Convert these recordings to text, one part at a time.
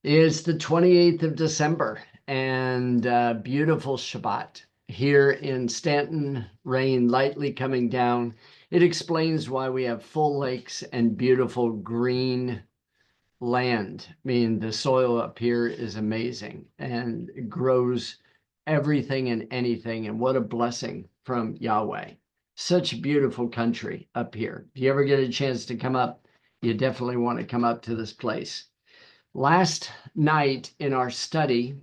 It's the 28th of December and beautiful Shabbat here in Stanton, rain lightly coming down. It explains why we have full lakes and beautiful green land. I mean, the soil up here is amazing and it grows everything and anything. And what a blessing from Yahweh. Such a beautiful country up here. If you ever get a chance to come up, you definitely want to come up to this place. Last night in our study,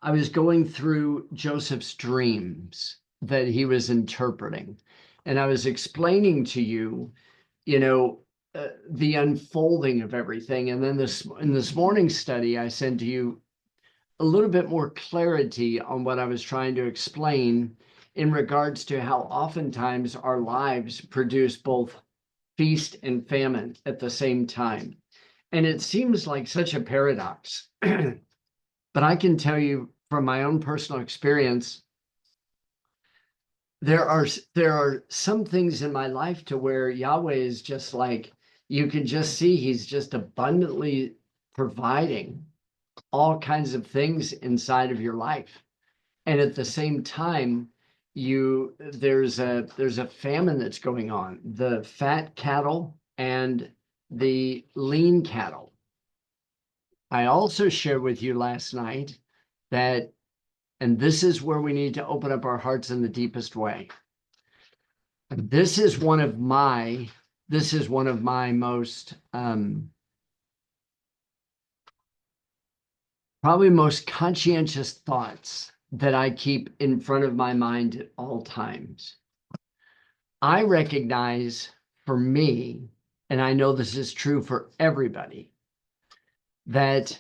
I was going through Joseph's dreams that he was interpreting. And I was explaining to you, you know, the unfolding of everything. And then in this morning's study, I sent to you a little bit more clarity on what I was trying to explain in regards to how oftentimes our lives produce both feast and famine at the same time. And it seems like such a paradox. But I can tell you from my own personal experience, there are some things in my life to where Yahweh is just like, you can just see he's just abundantly providing all kinds of things inside of your life. And at the same time, there's a famine that's going on. The fat cattle and the lean cattle. I also shared with you last night that, and this is where we need to open up our hearts in the deepest way. This is one of my most probably most conscientious thoughts that I keep in front of my mind at all times. I recognize for me, and I know this is true for everybody, that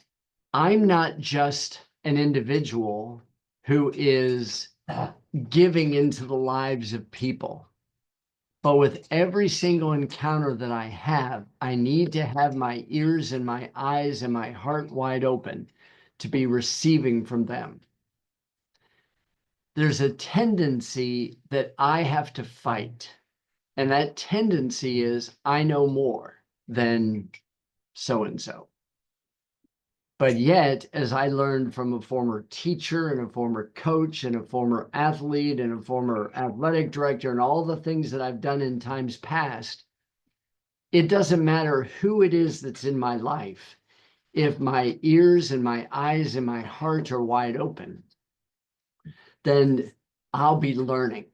I'm not just an individual who is giving into the lives of people, but with every single encounter that I have, I need to have my ears and my eyes and my heart wide open to be receiving from them. There's a tendency that I have to fight. And that tendency is I know more than so-and-so. But yet, as I learned from a former teacher and a former coach and a former athlete and a former athletic director and all the things that I've done in times past, it doesn't matter who it is that's in my life. If my ears and my eyes and my heart are wide open, then I'll be learning.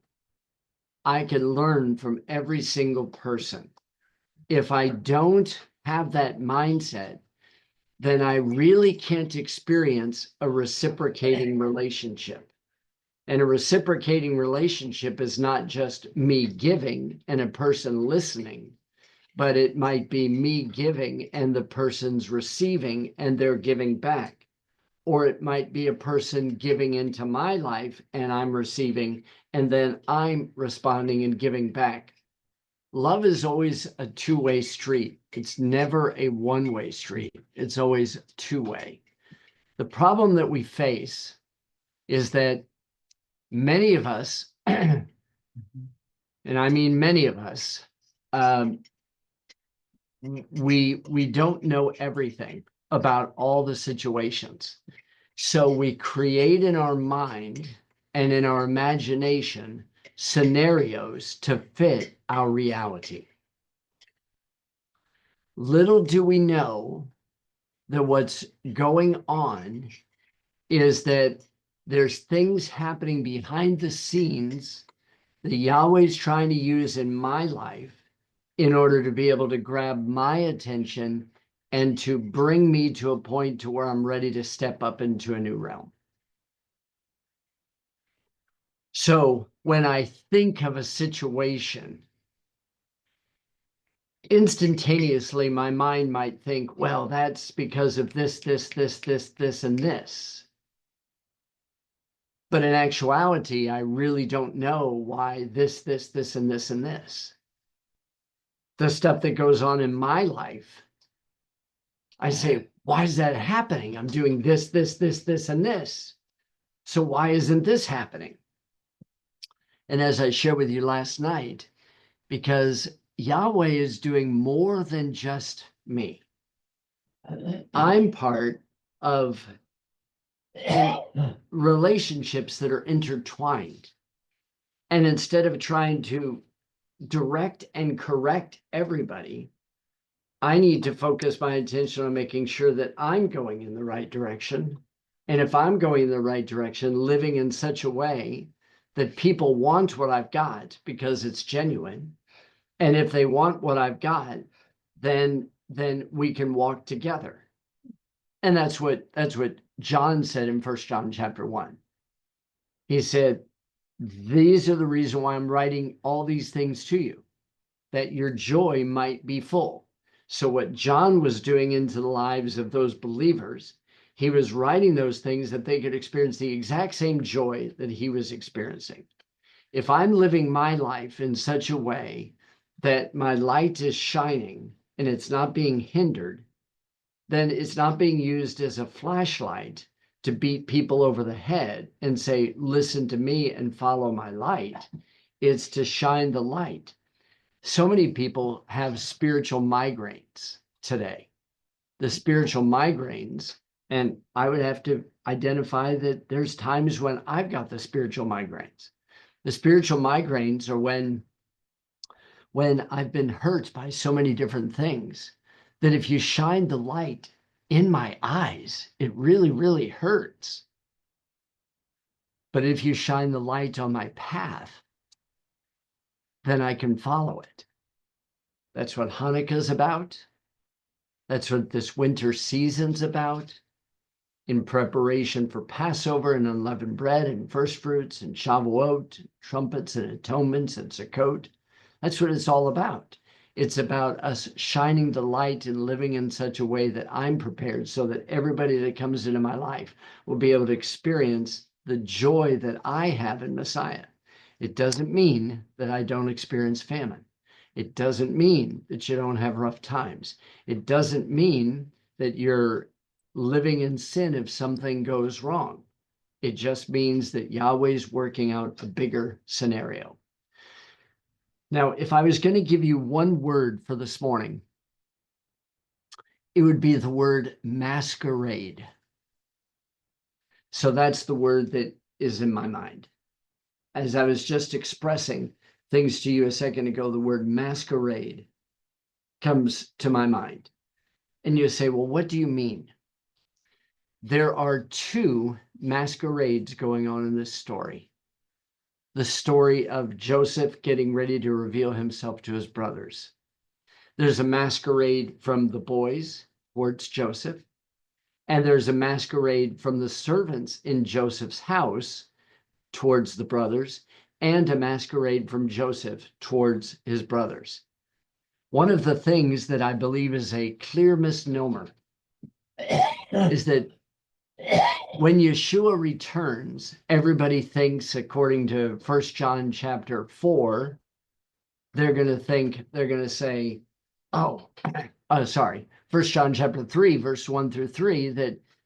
I can learn from every single person. If I don't have that mindset, then I really can't experience a reciprocating relationship. And a reciprocating relationship is not just me giving and a person listening, but it might be me giving and the person's receiving and they're giving back. Or it might be a person giving into my life and I'm receiving, and then I'm responding and giving back. Love is always a two-way street. It's never a one-way street. It's always two-way. The problem that we face is that many of us, and I mean many of us, we don't know everything about all the situations. So we create in our mind and in our imagination scenarios to fit our reality. Little do we know that what's going on is that there's things happening behind the scenes that Yahweh's trying to use in my life in order to be able to grab my attention and to bring me to a point to where I'm ready to step up into a new realm. So when I think of a situation, instantaneously my mind might think, well, that's because of this, and this. But in actuality, I really don't know why this, and this, and this. The stuff that goes on in my life, I say, why is that happening? I'm doing this, and this. So why isn't this happening? And as I shared with you last night, because Yahweh is doing more than just me. I'm part of relationships that are intertwined. And instead of trying to direct and correct everybody, I need to focus my attention on making sure that I'm going in the right direction. And if I'm going in the right direction, living in such a way that people want what I've got because it's genuine. And if they want what I've got, then we can walk together. And that's what John said in 1 John chapter 1. He said, these are the reason why I'm writing all these things to you, that your joy might be full. So what John was doing into the lives of those believers, he was writing those things that they could experience the exact same joy that he was experiencing. If I'm living my life in such a way that my light is shining and it's not being hindered, then it's not being used as a flashlight to beat people over the head and say, listen to me and follow my light. It's to shine the light. So many people have spiritual migraines today. The spiritual migraines, and I would have to identify that there's times when I've got the spiritual migraines. The spiritual migraines are when I've been hurt by so many different things that if you shine the light in my eyes, it really, really hurts. But if you shine the light on my path, then I can follow it. That's what Hanukkah's about. That's what this winter season's about. In preparation for Passover and unleavened bread and first fruits and Shavuot, trumpets and atonements and Sukkot. That's what it's all about. It's about us shining the light and living in such a way that I'm prepared so that everybody that comes into my life will be able to experience the joy that I have in Messiah. It doesn't mean that I don't experience famine. It doesn't mean that you don't have rough times. It doesn't mean that you're living in sin if something goes wrong. It just means that Yahweh's working out a bigger scenario. Now, if I was going to give you one word for this morning, it would be the word masquerade. So that's the word that is in my mind. As I was just expressing things to you a second ago, the word masquerade comes to my mind. And you say, well, what do you mean? There are two masquerades going on in this story. The story of Joseph getting ready to reveal himself to his brothers. There's a masquerade from the boys towards Joseph, and there's a masquerade from the servants in Joseph's house towards the brothers, and a masquerade from Joseph towards his brothers. One of the things that I believe is a clear misnomer is that when Yeshua returns, everybody thinks, according to 1 John chapter 4, they're going to say, 1 John chapter 3, verse 1 through 3,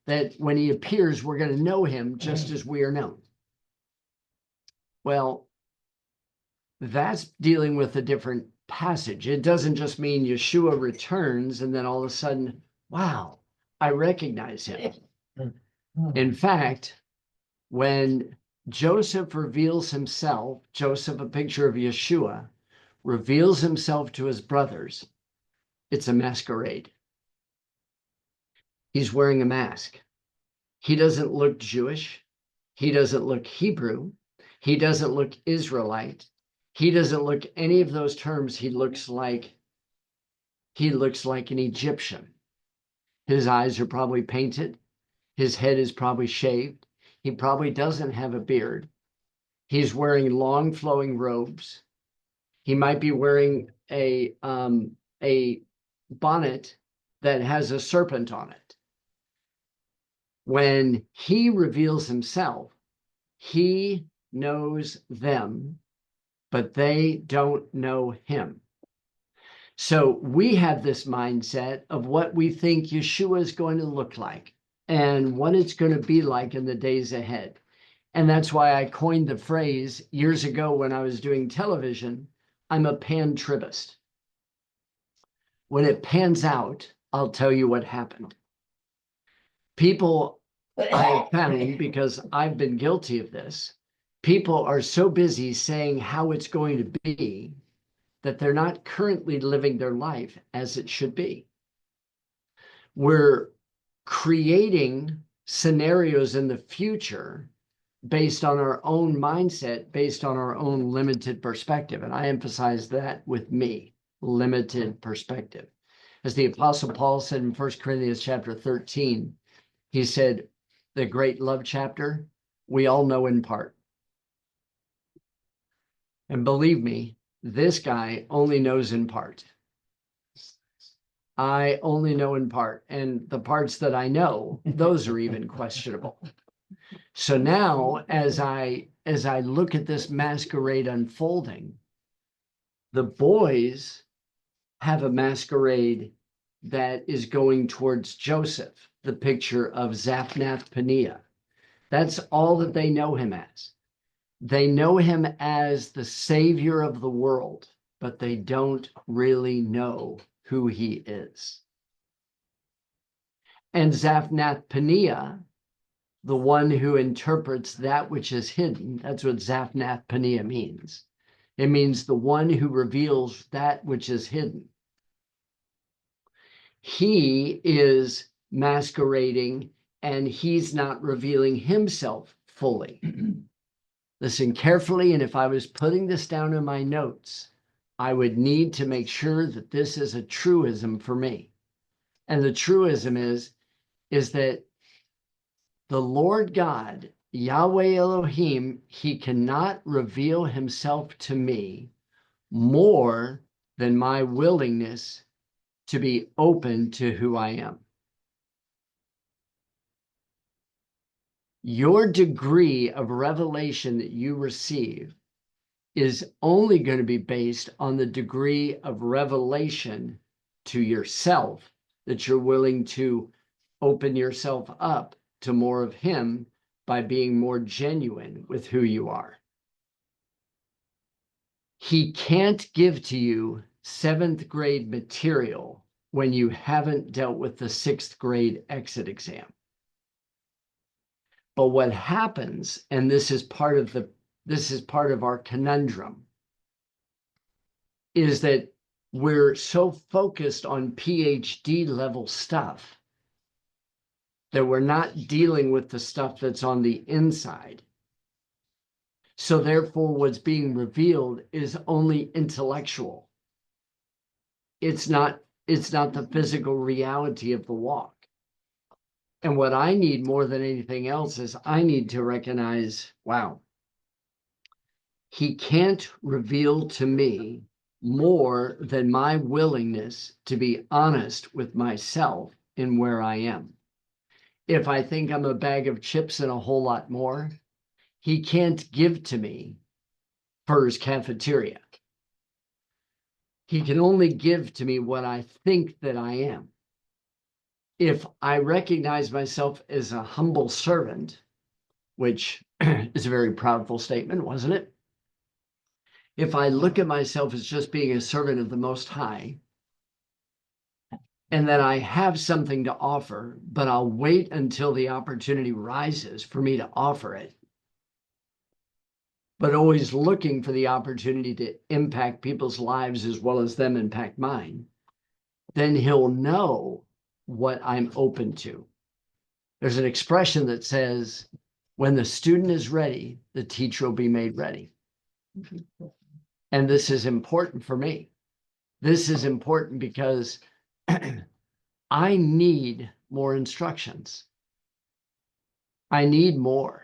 that when he appears, we're going to know him just as we are known. Well, that's dealing with a different passage. It doesn't just mean Yeshua returns and then all of a sudden, wow, I recognize him. In fact, when Joseph reveals himself, Joseph, a picture of Yeshua, reveals himself to his brothers, it's a masquerade. He's wearing a mask. He doesn't look Jewish. He doesn't look Hebrew. He doesn't look Israelite. He doesn't look any of those terms. He looks like an Egyptian. His eyes are probably painted. His head is probably shaved. He probably doesn't have a beard. He's wearing long flowing robes. He might be wearing a bonnet that has a serpent on it. When he reveals himself, he knows them, but they don't know him. So we have this mindset of what we think Yeshua is going to look like and what it's going to be like in the days ahead. And that's why I coined the phrase years ago when I was doing television, I'm a pan-tribist. When it pans out, I'll tell you what happened. People, I have found, because I've been guilty of this, people are so busy saying how it's going to be that they're not currently living their life as it should be. We're creating scenarios in the future based on our own mindset, based on our own limited perspective. And I emphasize that with me, limited perspective. As the Apostle Paul said in 1 Corinthians chapter 13, he said, the great love chapter, we all know in part. And believe me, this guy only knows in part. I only know in part. And the parts that I know, those are even questionable. So now, as I look at this masquerade unfolding, the boys have a masquerade that is going towards Joseph, the picture of Zaphnath-Paneah. That's all that they know him as. They know him as the savior of the world, but they don't really know who he is. And Zaphnath-Paneah, the one who interprets that which is hidden, that's what Zaphnath-Paneah means. It means the one who reveals that which is hidden. He is masquerading and he's not revealing himself fully. Listen carefully, and if I was putting this down in my notes, I would need to make sure that this is a truism for me. And the truism is that the Lord God, Yahweh Elohim, he cannot reveal himself to me more than my willingness to be open to who I am. Your degree of revelation that you receive is only going to be based on the degree of revelation to yourself that you're willing to open yourself up to more of him by being more genuine with who you are. He can't give to you 7th grade material when you haven't dealt with the 6th grade exit exam. But what happens, and this is part of our conundrum, is that we're so focused on PhD level stuff that we're not dealing with the stuff that's on the inside. So therefore, what's being revealed is only intellectual. It's not the physical reality of the walk. And what I need more than anything else is I need to recognize, wow, he can't reveal to me more than my willingness to be honest with myself in where I am. If I think I'm a bag of chips and a whole lot more, he can't give to me for his cafeteria. He can only give to me what I think that I am. If I recognize myself as a humble servant, which is a very proudful statement, wasn't it? If I look at myself as just being a servant of the Most High, and that I have something to offer, but I'll wait until the opportunity rises for me to offer it, but always looking for the opportunity to impact people's lives as well as them impact mine, then he'll know what I'm open to. There's an expression that says, when the student is ready, the teacher will be made ready. And this is important for me. This is important because I need more instructions. I need more.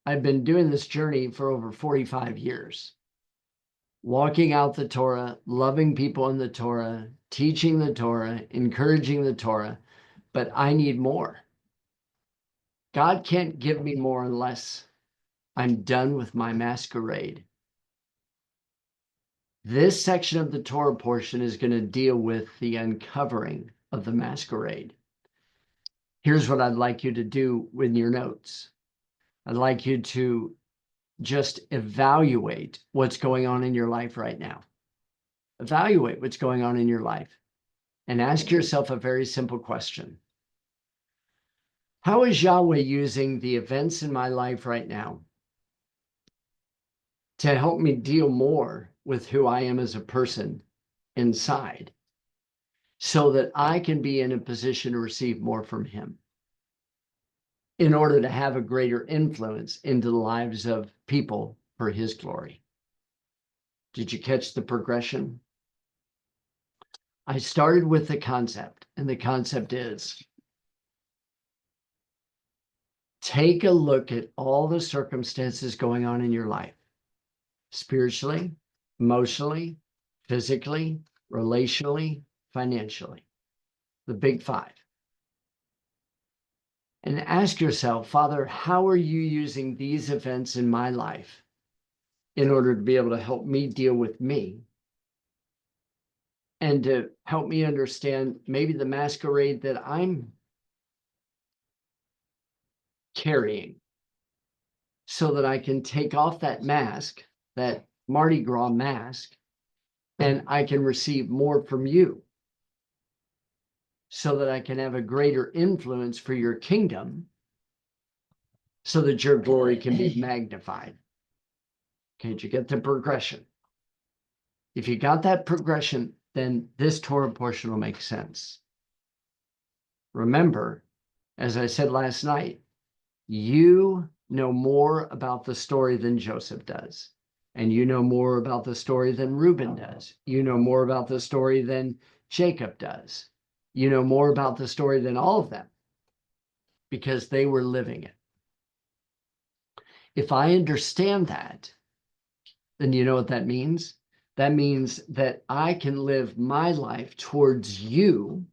I've been doing this journey for over 45 years, walking out the Torah, loving people in the Torah, teaching the Torah, encouraging the Torah, but I need more. God can't give me more unless I'm done with my masquerade. This section of the Torah portion is going to deal with the uncovering of the masquerade. Here's what I'd like you to do with your notes. I'd like you to just evaluate what's going on in your life right now. Evaluate what's going on in your life. and ask yourself a very simple question. How is Yahweh using the events in my life right now to help me deal more with who I am as a person inside, so that I can be in a position to receive more from him in order to have a greater influence into the lives of people for his glory? Did you catch the progression? I started with the concept, and the concept is take a look at all the circumstances going on in your life, spiritually, emotionally, physically, relationally, financially, the big five. And ask yourself, Father, how are you using these events in my life in order to be able to help me deal with me and to help me understand maybe the masquerade that I'm carrying, so that I can take off that mask, that Mardi Gras mask, and I can receive more from you, so that I can have a greater influence for your kingdom, so that your glory can be magnified. Can't you get the progression? If you got that progression, then this Torah portion will make sense. Remember, as I said last night, you know more about the story than Joseph does. And you know more about the story than Reuben does. You know more about the story than Jacob does. You know more about the story than all of them, because they were living it. If I understand that, then you know what that means? That means that I can live my life towards you,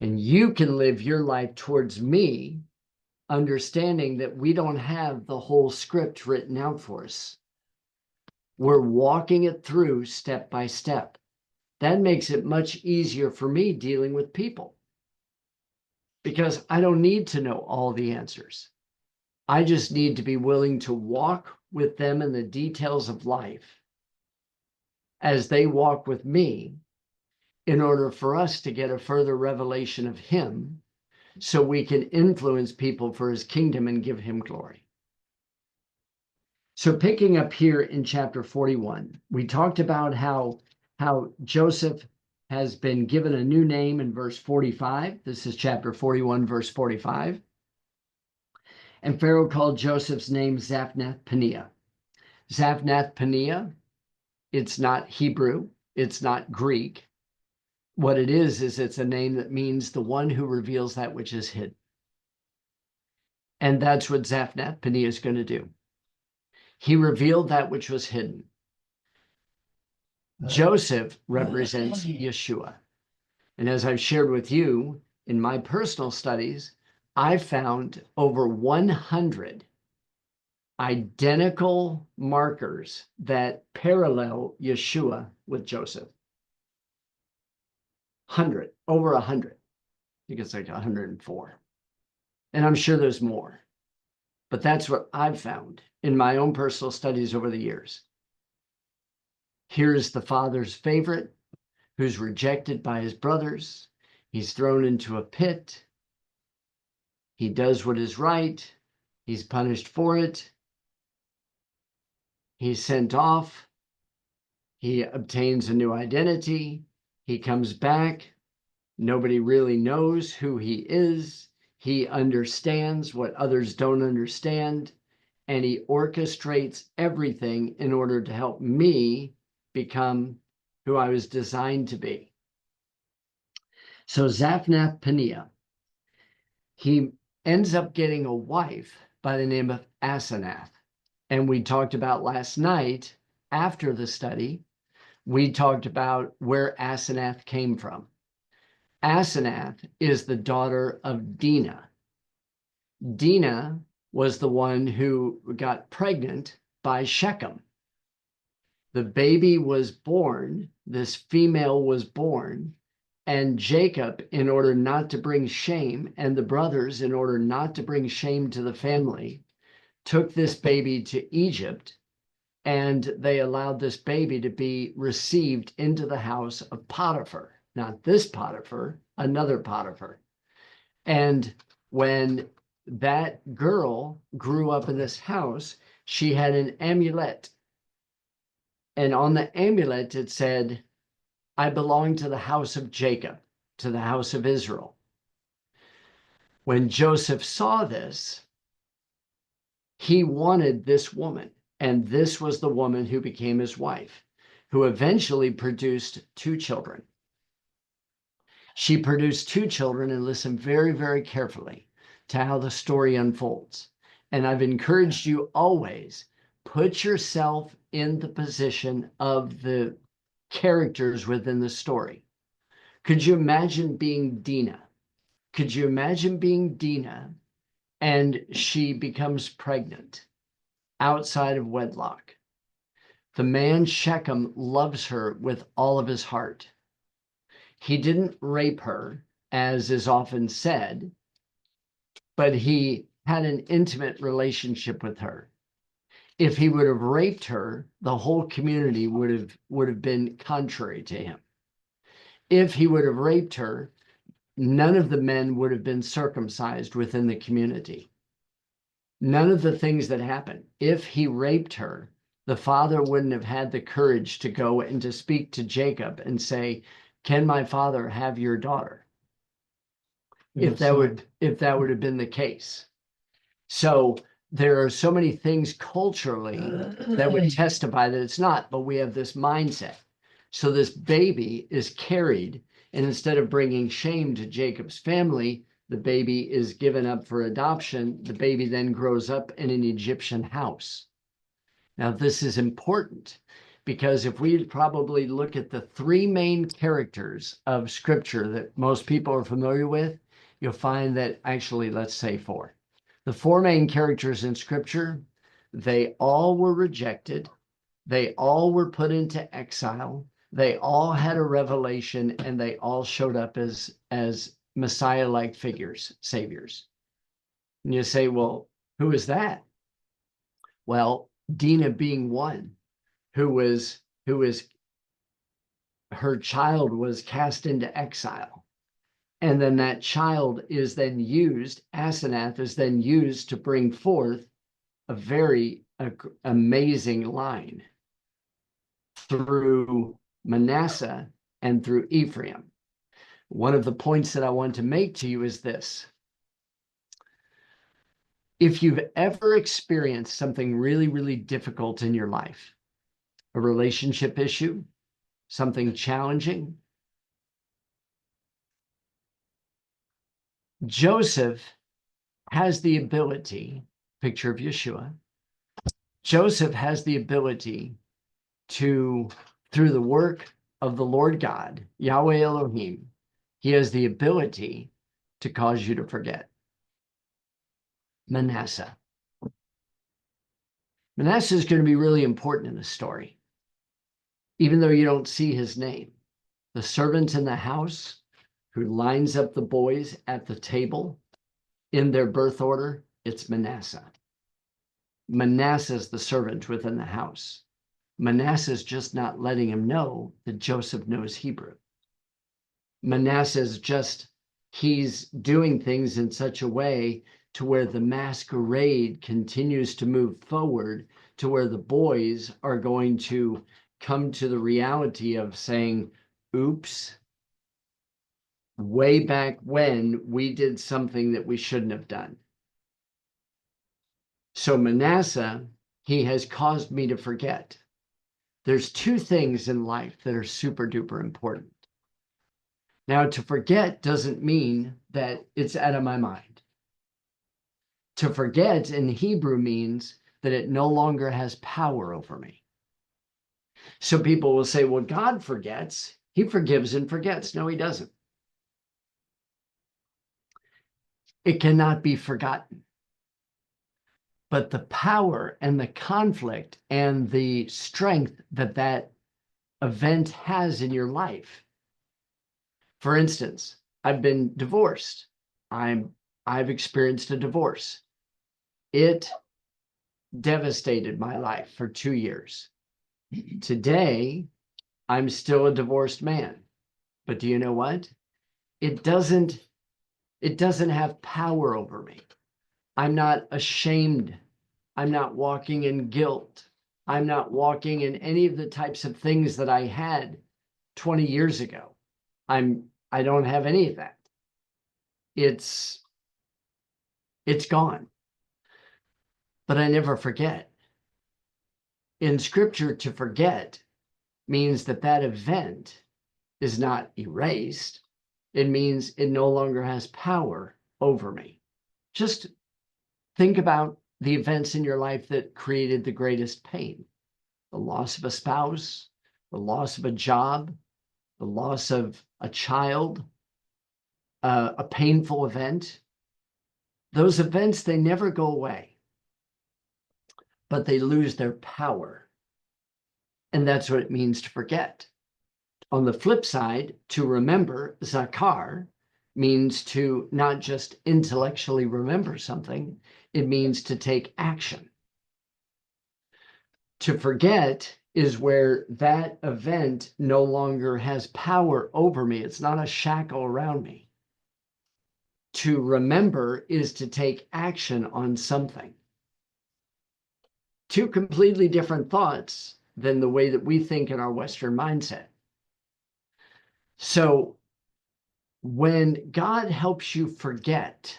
and you can live your life towards me, understanding that we don't have the whole script written out for us. We're walking it through step by step. That makes it much easier for me dealing with people, because I don't need to know all the answers. I just need to be willing to walk with them in the details of life as they walk with me, in order for us to get a further revelation of him, so we can influence people for his kingdom and give him glory. So picking up here in chapter 41, we talked about how Joseph has been given a new name in verse 45. This is chapter 41, verse 45. And Pharaoh called Joseph's name Zaphnath-Paneah. Zaphnath-Paneah, it's not Hebrew, it's not Greek. What it is it's a name that means the one who reveals that which is hidden. And that's what Zaphnath-Paneah is going to do. He revealed that which was hidden. Joseph represents Yeshua. And as I've shared with you in my personal studies, I've found over 100 identical markers that parallel Yeshua with Joseph. Over 100. I think it's like 104. And I'm sure there's more. But that's what I've found in my own personal studies over the years. Here's the father's favorite, who's rejected by his brothers. He's thrown into a pit. He does what is right. He's punished for it. He's sent off. He obtains a new identity. He comes back. Nobody really knows who he is. He understands what others don't understand. And he orchestrates everything in order to help me become who I was designed to be. So Zaphnath-Paneah, he ends up getting a wife by the name of Asenath. And we talked about last night, after the study, we talked about where Asenath came from. Asenath is the daughter of Dinah. Dinah was the one who got pregnant by Shechem. The baby was born, this female was born, and Jacob, in order not to bring shame, and the brothers, in order not to bring shame to the family, took this baby to Egypt, and they allowed this baby to be received into the house of Potiphar. not this Potiphar, another Potiphar. And when that girl grew up in this house, she had an amulet. And on the amulet, it said, I belong to the house of Jacob, to the house of Israel. When Joseph saw this, he wanted this woman. And this was the woman who became his wife, who eventually produced 2 children. She produced 2 children, and listen very, very carefully to how the story unfolds. And I've encouraged you always, put yourself in the position of the characters within the story. Could you imagine being Dinah? Could you imagine being Dinah and she becomes pregnant outside of wedlock? The man Shechem loves her with all of his heart. He didn't rape her, as is often said, but he had an intimate relationship with her. If he would have raped her, the whole community would have been contrary to him. If he would have raped her, none of the men would have been circumcised within the community. None of the things that happened. If he raped her, the father wouldn't have had the courage to go and to speak to Jacob and say, can my father have your daughter? If that would have been the case. So there are so many things culturally that would testify that it's not, but we have this mindset. So this baby is carried, and instead of bringing shame to Jacob's family, the baby is given up for adoption. The baby then grows up in an Egyptian house. Now, this is important because if we probably look at the 3 main characters of Scripture that most people are familiar with, you'll find that actually, let's say 4. The 4 main characters in Scripture, they all were rejected. They all were put into exile. They all had a revelation, and they all showed up as Messiah-like figures, saviors. And you say, well, who is that? Well, Dinah being one who was her child was cast into exile. And then that child is then used, Asenath is then used to bring forth a very amazing line through Manasseh and through Ephraim. One of the points that I want to make to you is this. If you've ever experienced something really, really difficult in your life, a relationship issue, something challenging, Joseph has the ability, picture of Yeshua, Joseph has the ability to, through the work of the Lord God, Yahweh Elohim, he has the ability to cause you to forget. Manasseh. Manasseh is going to be really important in the story, even though you don't see his name. The servant in the house who lines up the boys at the table in their birth order, it's Manasseh. Manasseh is the servant within the house. Manasseh is just not letting him know that Joseph knows Hebrew. Manasseh is just, he's doing things in such a way to where the masquerade continues to move forward, to where the boys are going to come to the reality of saying, oops, way back when we did something that we shouldn't have done. So Manasseh, he has caused me to forget. There's 2 things in life that are super duper important. Now, to forget doesn't mean that it's out of my mind. To forget in Hebrew means that it no longer has power over me. So people will say, well, God forgets. He forgives and forgets. No, he doesn't. It cannot be forgotten. But the power and the conflict and the strength that that event has in your life. For instance, I've been divorced. I've experienced a divorce. It devastated my life for 2 years. Today, I'm still a divorced man. But do you know what? It doesn't have power over me. I'm not ashamed. I'm not walking in guilt. I'm not walking in any of the types of things that I had 20 years ago. I don't have any of that. It's gone. But I never forget. In scripture, to forget means that that event is not erased. It means it no longer has power over me. Just think about the events in your life that created the greatest pain: the loss of a spouse, the loss of a job, the loss of a child, a painful event. Those events, they never go away, but they lose their power. And that's what it means to forget. On the flip side, to remember, zakar, means to not just intellectually remember something, it means to take action. To forget is where that event no longer has power over me. It's not a shackle around me. To remember is to take action on something. Two completely different thoughts than the way that we think in our Western mindset. So when God helps you forget,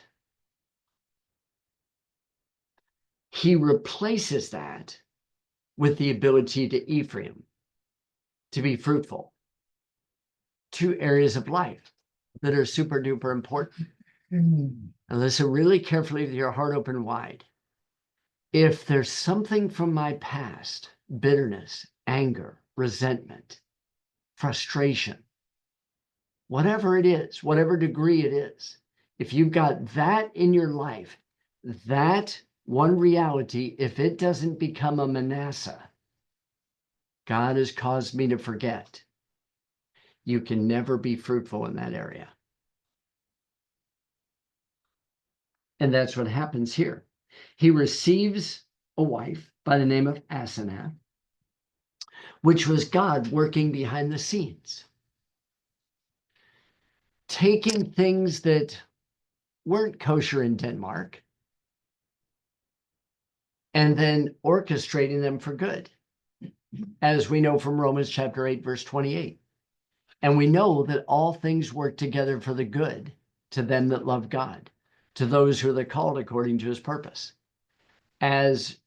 he replaces that with the ability to Ephraim, to be fruitful. Two areas of life that are super duper important. And listen really carefully with your heart open wide. If there's something from my past, bitterness, anger, resentment, frustration, whatever it is, whatever degree it is, if you've got that in your life, that one reality, if it doesn't become a Manasseh, God has caused me to forget, you can never be fruitful in that area. And that's what happens here. He receives a wife by the name of Asenath, which was God working behind the scenes, taking things that weren't kosher in Denmark and then orchestrating them for good, as we know from Romans chapter 8, verse 28. And we know that all things work together for the good to them that love God, to those who are called according to his purpose. As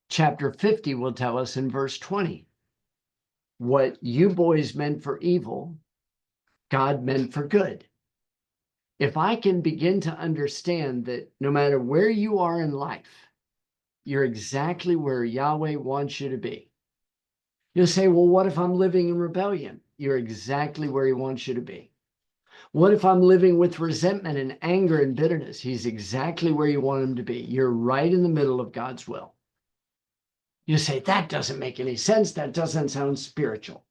chapter 50 will tell us in verse 20, what you boys meant for evil, God meant for good. If I can begin to understand that no matter where you are in life, you're exactly where Yahweh wants you to be. You'll say, well, what if I'm living in rebellion? You're exactly where he wants you to be. What if I'm living with resentment and anger and bitterness? He's exactly where you want him to be. You're right in the middle of God's will. You say, that doesn't make any sense. That doesn't sound spiritual.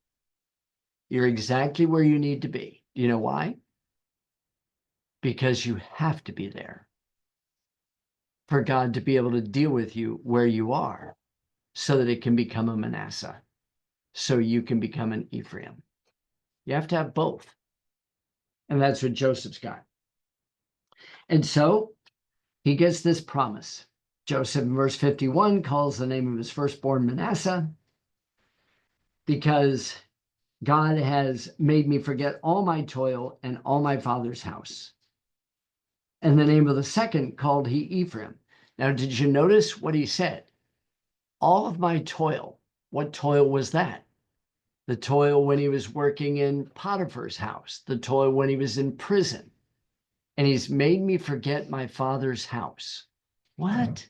You're exactly where you need to be. Do you know why? Because you have to be there for God to be able to deal with you where you are so that it can become a Manasseh, so you can become an Ephraim. You have to have both. And that's what Joseph's got. And so he gets this promise. Joseph, in verse 51, calls the name of his firstborn Manasseh because God has made me forget all my toil and all my father's house. And the name of the second called he Ephraim. Now, did you notice what he said? All of my toil. What toil was that? The toil when he was working in Potiphar's house, the toil when he was in prison. And he's made me forget my father's house. What?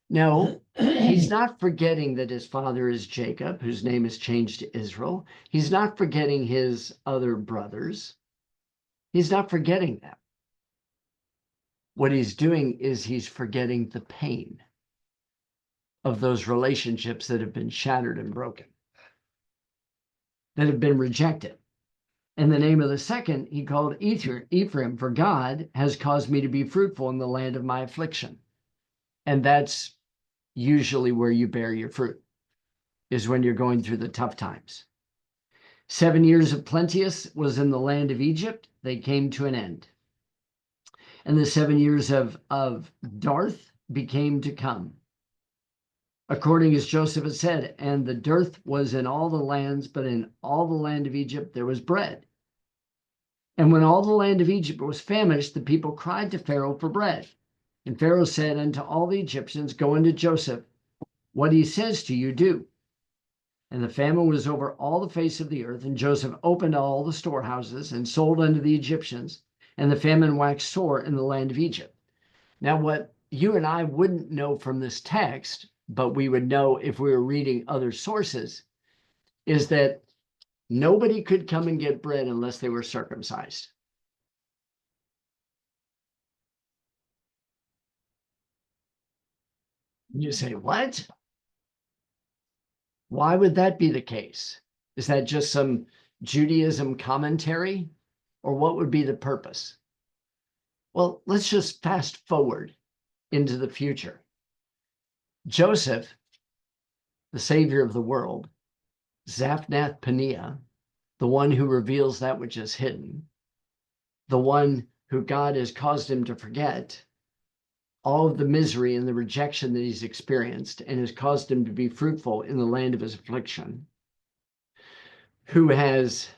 No, he's not forgetting that his father is Jacob, whose name is changed to Israel. He's not forgetting his other brothers. He's not forgetting them. What he's doing is he's forgetting the pain of those relationships that have been shattered and broken, that have been rejected. And the name of the second he called Ephraim, for God has caused me to be fruitful in the land of my affliction. And that's usually where you bear your fruit, is when you're going through the tough times. 7 years of plenteous was in the land of Egypt. They came to an end. And the 7 years of dearth became to come, according as Joseph had said, and the dearth was in all the lands, but in all the land of Egypt there was bread. And when all the land of Egypt was famished, the people cried to Pharaoh for bread. And Pharaoh said unto all the Egyptians, go unto Joseph, what he says to you, do. And the famine was over all the face of the earth, and Joseph opened all the storehouses and sold unto the Egyptians, and the famine waxed sore in the land of Egypt. Now, what you and I wouldn't know from this text, but we would know if we were reading other sources, is that nobody could come and get bread unless they were circumcised. You say, what? Why would that be the case? Is that just some Judaism commentary? Or what would be the purpose? Well, let's just fast forward into the future. Joseph, the savior of the world, Zaphnath Paneah, the one who reveals that which is hidden, the one who God has caused him to forget all of the misery and the rejection that he's experienced and has caused him to be fruitful in the land of his affliction, who has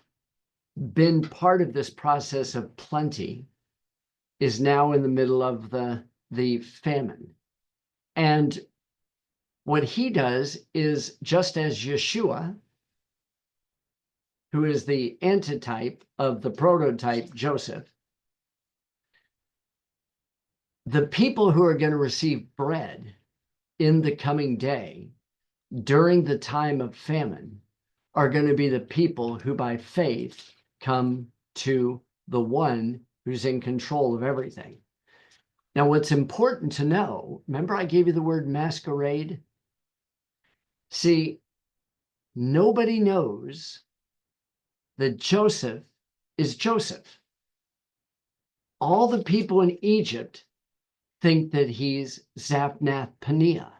been part of this process of plenty, is now in the middle of the famine. And what he does is, just as Yeshua, who is the antitype of the prototype Joseph, the people who are going to receive bread in the coming day during the time of famine are going to be the people who by faith come to the one who's in control of everything. Now, what's important to know, remember I gave you the word masquerade? See, nobody knows that Joseph is Joseph. All the people in Egypt think that he's Zaphnath Paneah.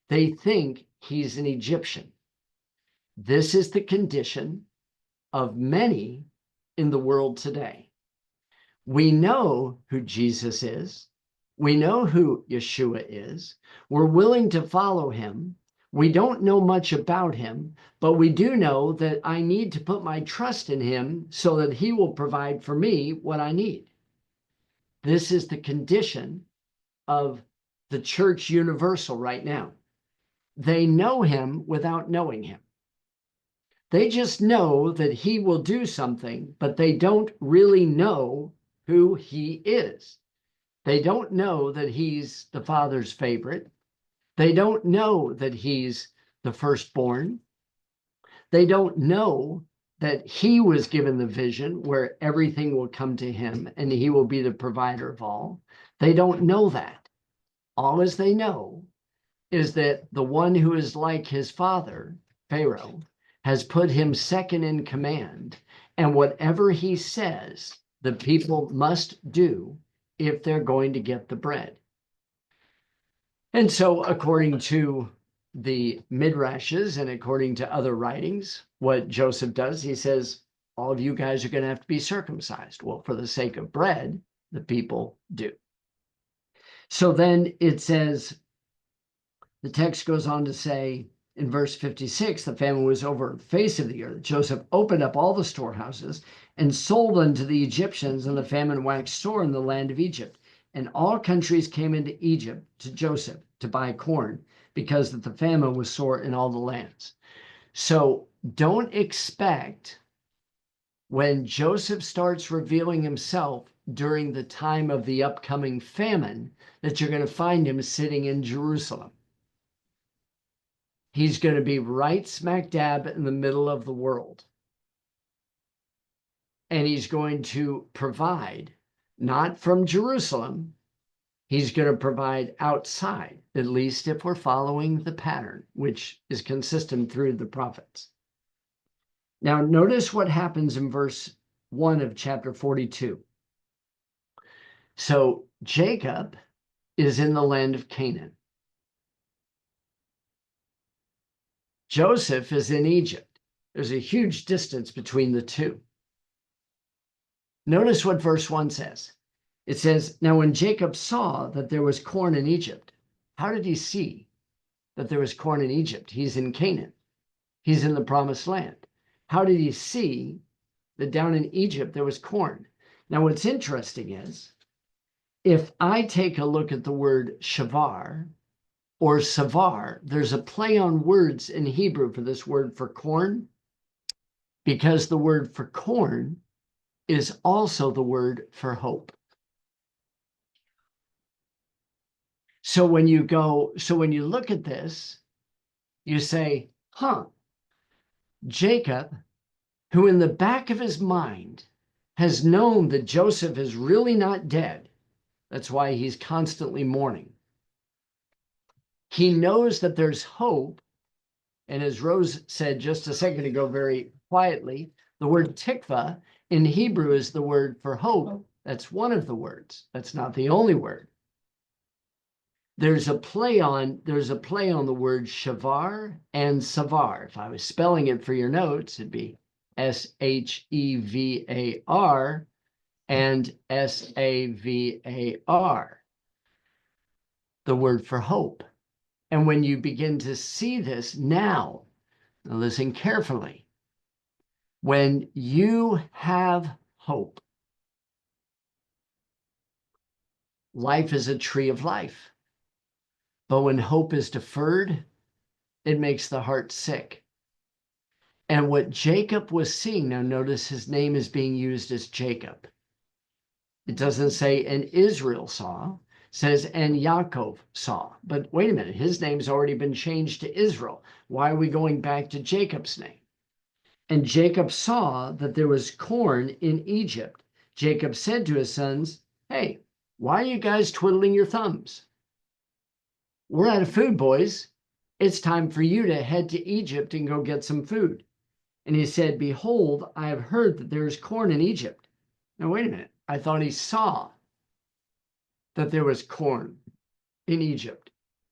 They think he's an Egyptian. This is the condition of many in the world today. We know who Jesus is. We know who Yeshua is. We're willing to follow him. We don't know much about him, but we do know that I need to put my trust in him so that he will provide for me what I need. This is the condition of the church universal right now. They know him without knowing him. They just know that he will do something, but they don't really know who he is. They don't know that he's the Father's favorite. They don't know that he's the firstborn. They don't know that he was given the vision where everything will come to him and he will be the provider of all. They don't know that. All as they know is that the one who is like his father, Pharaoh, has put him second in command, and whatever he says, the people must do if they're going to get the bread. And so, according to the Midrashes and according to other writings, what Joseph does, he says, all of you guys are going to have to be circumcised. Well, for the sake of bread, the people do. So then it says, the text goes on to say, in verse 56, the famine was over the face of the earth. Joseph opened up all the storehouses and sold unto the Egyptians, and the famine waxed sore in the land of Egypt. And all countries came into Egypt to Joseph to buy corn, because that the famine was sore in all the lands. So don't expect, when Joseph starts revealing himself during the time of the upcoming famine, that you're going to find him sitting in Jerusalem. He's going to be right smack dab in the middle of the world. And he's going to provide, not from Jerusalem, he's going to provide outside, at least if we're following the pattern, which is consistent through the prophets. Now, notice what happens in verse 1 of chapter 42. So Jacob is in the land of Canaan. Joseph is in Egypt. There's a huge distance between the two. Notice what verse 1 says. It says, now when Jacob saw that there was corn in Egypt, how did he see that there was corn in Egypt? He's in Canaan. He's in the promised land. How did he see that down in Egypt there was corn? Now, what's interesting is, if I take a look at the word shavar or savar, there's a play on words in Hebrew for this word for corn, because the word for corn is also the word for hope. So when you look at this, you say, Jacob, who in the back of his mind has known that Joseph is really not dead. That's why he's constantly mourning. He knows that there's hope. And as Rose said just a second ago, very quietly, the word tikva in Hebrew is the word for hope. That's one of the words. That's not the only word. There's a play on the word shavar and savar. If I was spelling it for your notes, it'd be SHEVAR and SAVAR, the word for hope. And when you begin to see this now, listen carefully, when you have hope, life is a tree of life. But when hope is deferred, it makes the heart sick. And what Jacob was seeing, now notice his name is being used as Jacob. It doesn't say, and Israel saw, it says, and Yaakov saw. But wait a minute, his name's already been changed to Israel. Why are we going back to Jacob's name? And Jacob saw that there was corn in Egypt. Jacob said to his sons, hey, why are you guys twiddling your thumbs? We're out of food, boys. It's time for you to head to Egypt and go get some food. And he said, behold, I have heard that there is corn in Egypt. Now, wait a minute. I thought he saw that there was corn in Egypt.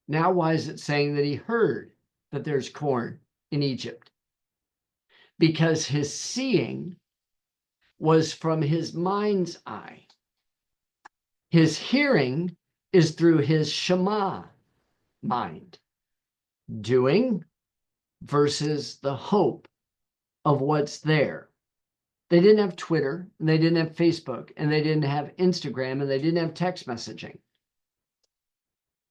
Now, why is it saying that he heard that there's corn in Egypt? Because his seeing was from his mind's eye. His hearing is through his Shema mind. Doing versus the hope of what's there. They didn't have Twitter, and they didn't have Facebook, and they didn't have Instagram, and they didn't have text messaging.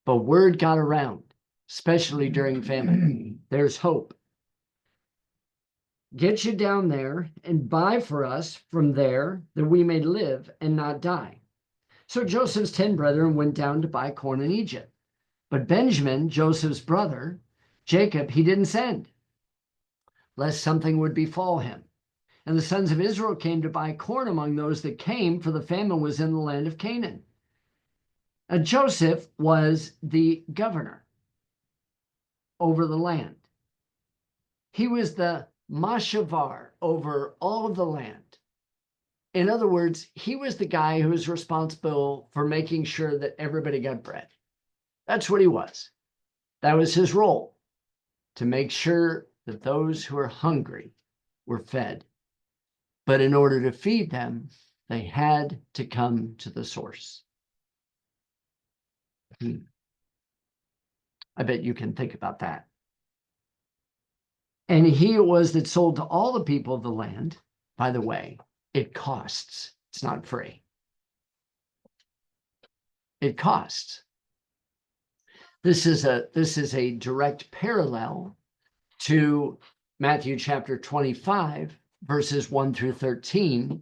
But word got around, especially during famine. There's hope. Get you down there and buy for us from there that we may live and not die. So Joseph's 10 brethren went down to buy corn in Egypt. But Benjamin, Joseph's brother, Jacob, he didn't send, lest something would befall him. And the sons of Israel came to buy corn among those that came, for the famine was in the land of Canaan. Joseph was the governor over the land. He was the mashavar over all of the land. In other words, he was the guy who was responsible for making sure that everybody got bread. That's what he was. That was his role, to make sure that those who are hungry were fed. But in order to feed them, they had to come to the source. I bet you can think about that. And he it was that sold to all the people of the land. By the way, it costs. It's not free. It costs. This is a direct parallel to Matthew chapter 25, verses 1 through 13,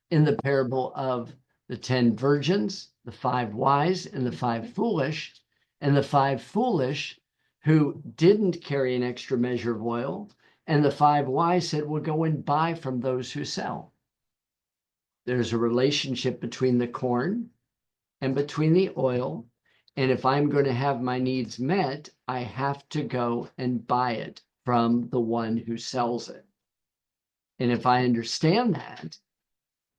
in the parable of the 10 virgins, the 5 wise, and the 5 foolish, and the 5 foolish who didn't carry an extra measure of oil, and the 5 wise said, well, go and buy from those who sell. There's a relationship between the corn and between the oil. And if I'm going to have my needs met, I have to go and buy it from the one who sells it. And if I understand that,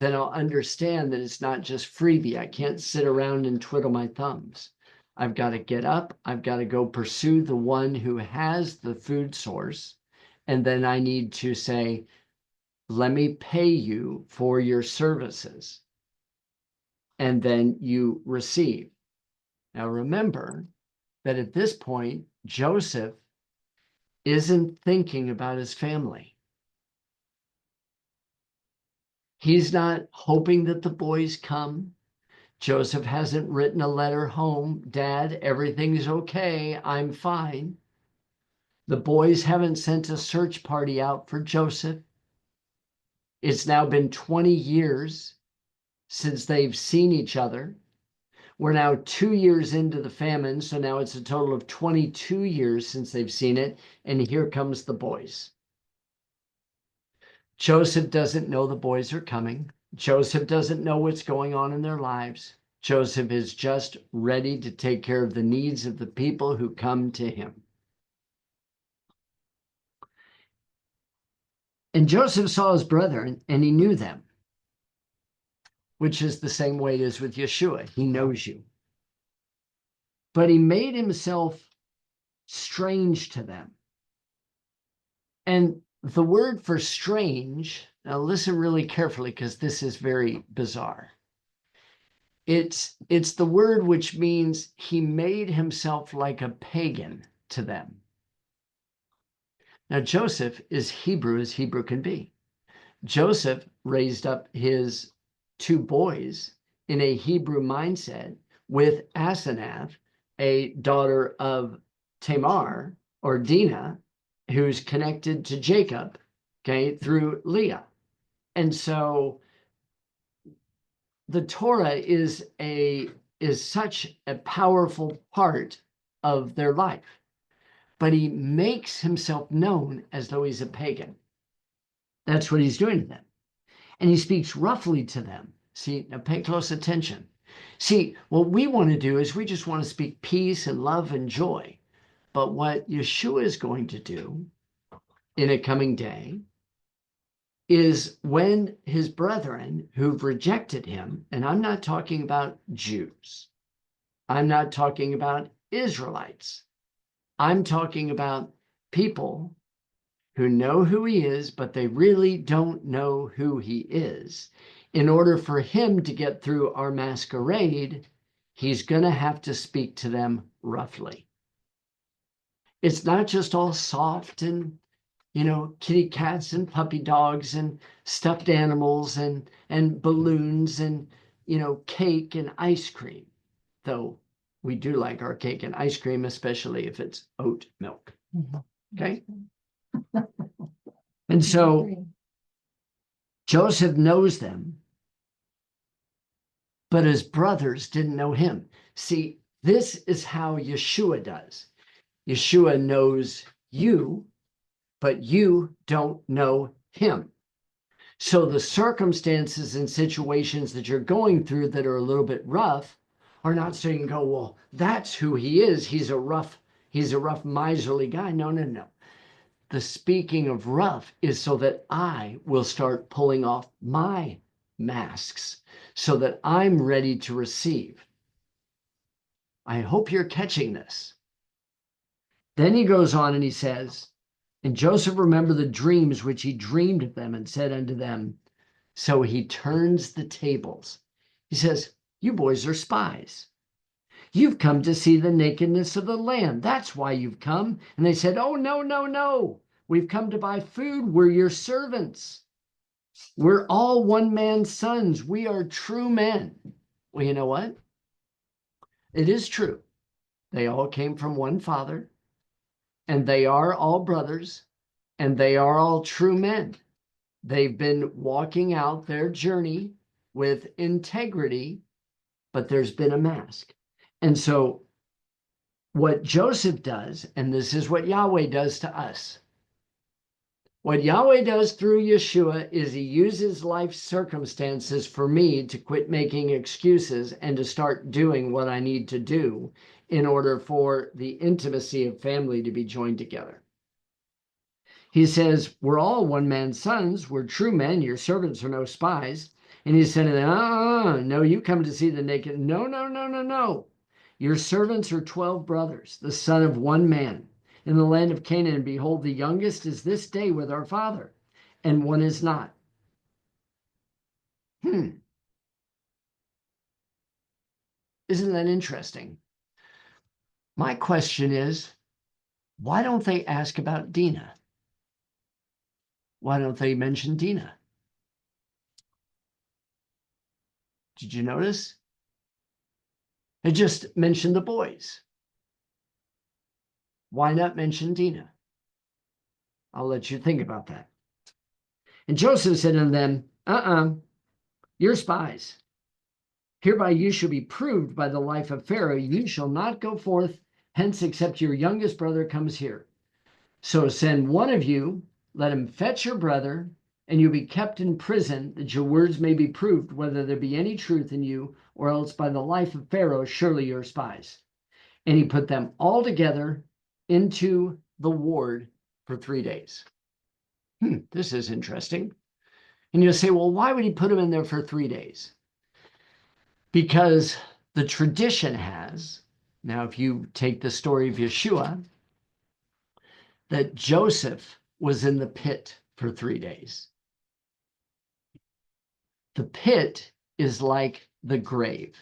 then I'll understand that it's not just freebie. I can't sit around and twiddle my thumbs. I've got to get up. I've got to go pursue the one who has the food source, And then I need to say, let me pay you for your services. And then you receive. Now remember that at this point, Joseph isn't thinking about his family. He's not hoping that the boys come. Joseph hasn't written a letter home. Dad, everything's okay. I'm fine. The boys haven't sent a search party out for Joseph. It's now been 20 years since they've seen each other. We're now 2 years into the famine, so now it's a total of 22 years since they've seen it, and here comes the boys. Joseph doesn't know the boys are coming. Joseph doesn't know what's going on in their lives. Joseph is just ready to take care of the needs of the people who come to him. And Joseph saw his brethren, and he knew them, which is the same way it is with Yeshua. He knows you. But he made himself strange to them. And the word for strange, now listen really carefully because this is very bizarre. It's the word which means he made himself like a pagan to them. Now, Joseph is Hebrew as Hebrew can be. Joseph raised up his 2 boys in a Hebrew mindset with Asenath, a daughter of Tamar or Dinah, who's connected to Jacob, okay, through Leah. And so the Torah is such a powerful part of their life, but he makes himself known as though he's a pagan. That's what he's doing to them. And he speaks roughly to them. See, now pay close attention. See, what we want to do is we just want to speak peace and love and joy. But what Yeshua is going to do in a coming day is when his brethren who've rejected him, and I'm not talking about Jews, I'm not talking about Israelites, I'm talking about people who know who he is, but they really don't know who he is. In order for him to get through our masquerade, he's going to have to speak to them roughly. It's not just all soft and, kitty cats and puppy dogs and stuffed animals and balloons and, cake and ice cream. Though we do like our cake and ice cream, especially if it's oat milk. Okay? And so Joseph knows them, but his brothers didn't know him. See, this is how Yeshua does. Yeshua knows you, but you don't know him. So the circumstances and situations that you're going through that are a little bit rough are not so you can go, well, that's who he is. He's a rough, miserly guy. No. The speaking of rough is so that I will start pulling off my masks so that I'm ready to receive. I hope you're catching this. Then he goes on and he says, and Joseph remembered the dreams which he dreamed of them and said unto them, so he turns the tables. He says, you boys are spies. You've come to see the nakedness of the land. That's why you've come. And they said, oh, no. We've come to buy food. We're your servants. We're all one man's sons. We are true men. Well, you know what? It is true. They all came from one father, and they are all brothers, and they are all true men. They've been walking out their journey with integrity, but there's been a mask. And so what Joseph does, and this is what Yahweh does to us, what Yahweh does through Yeshua is he uses life circumstances for me to quit making excuses and to start doing what I need to do in order for the intimacy of family to be joined together. He says, we're all one man's sons. We're true men. Your servants are no spies. And he said to them, no, you come to see the naked. No. Your servants are 12 brothers, the son of one man. in the land of Canaan, and behold, the youngest is this day with our father, and one is not. Isn't that interesting? My question is, why don't they ask about Dinah? Why don't they mention Dinah? Did you notice? They just mentioned the boys. Why not mention Dinah? I'll let you think about that. And Joseph said unto them, you're spies. Hereby you shall be proved by the life of Pharaoh. You shall not go forth hence except your youngest brother comes here. So send one of you, let him fetch your brother, and you'll be kept in prison, that your words may be proved, whether there be any truth in you, or else by the life of Pharaoh, surely you're spies. And he put them all together into the ward for 3 days. This is interesting. And you'll say, well, why would he put them in there for 3 days? Because the tradition has, now if you take the story of Yeshua, that Joseph was in the pit for 3 days. The pit is like the grave.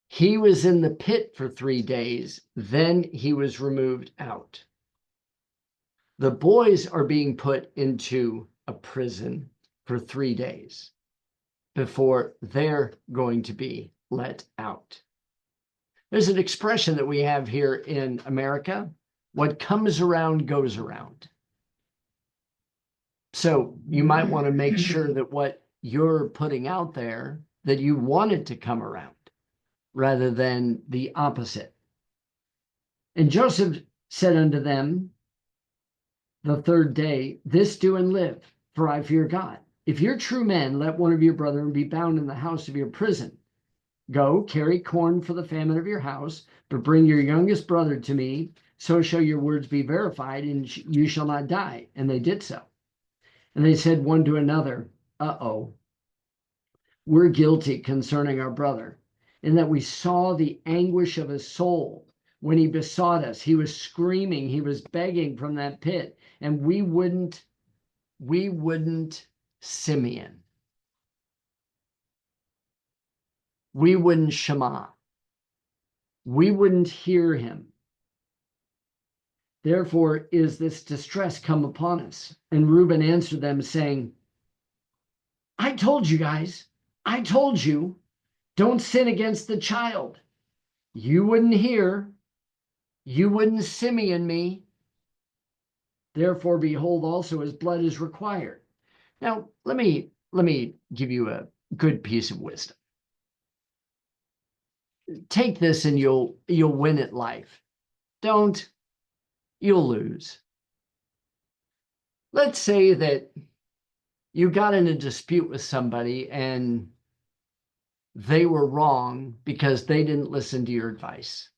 He was in the pit for 3 days, then he was removed out. The boys are being put into a prison for 3 days before they're going to be let out. There's an expression that we have here in America: what comes around goes around. So you might want to make sure that what you're putting out there, that you want it to come around rather than the opposite. And Joseph said unto them the 3rd day, this do and live, for I fear God. If you're true men, let one of your brethren be bound in the house of your prison. Go, carry corn for the famine of your house, but bring your youngest brother to me, so shall your words be verified, and you shall not die. And they did so. And they said one to another, we're guilty concerning our brother, in that we saw the anguish of his soul when he besought us. He was screaming, he was begging from that pit, and we wouldn't Simeon. We wouldn't Shema. We wouldn't hear him. Therefore is this distress come upon us. And Reuben answered them, saying, I told you guys, I told you, don't sin against the child. You wouldn't hear. You wouldn't Simeon me. Therefore, behold, also his blood is required. Now, let me give you a good piece of wisdom. Take this and you'll win at life. Don't, you'll lose. Let's say that you got in a dispute with somebody and they were wrong because they didn't listen to your advice.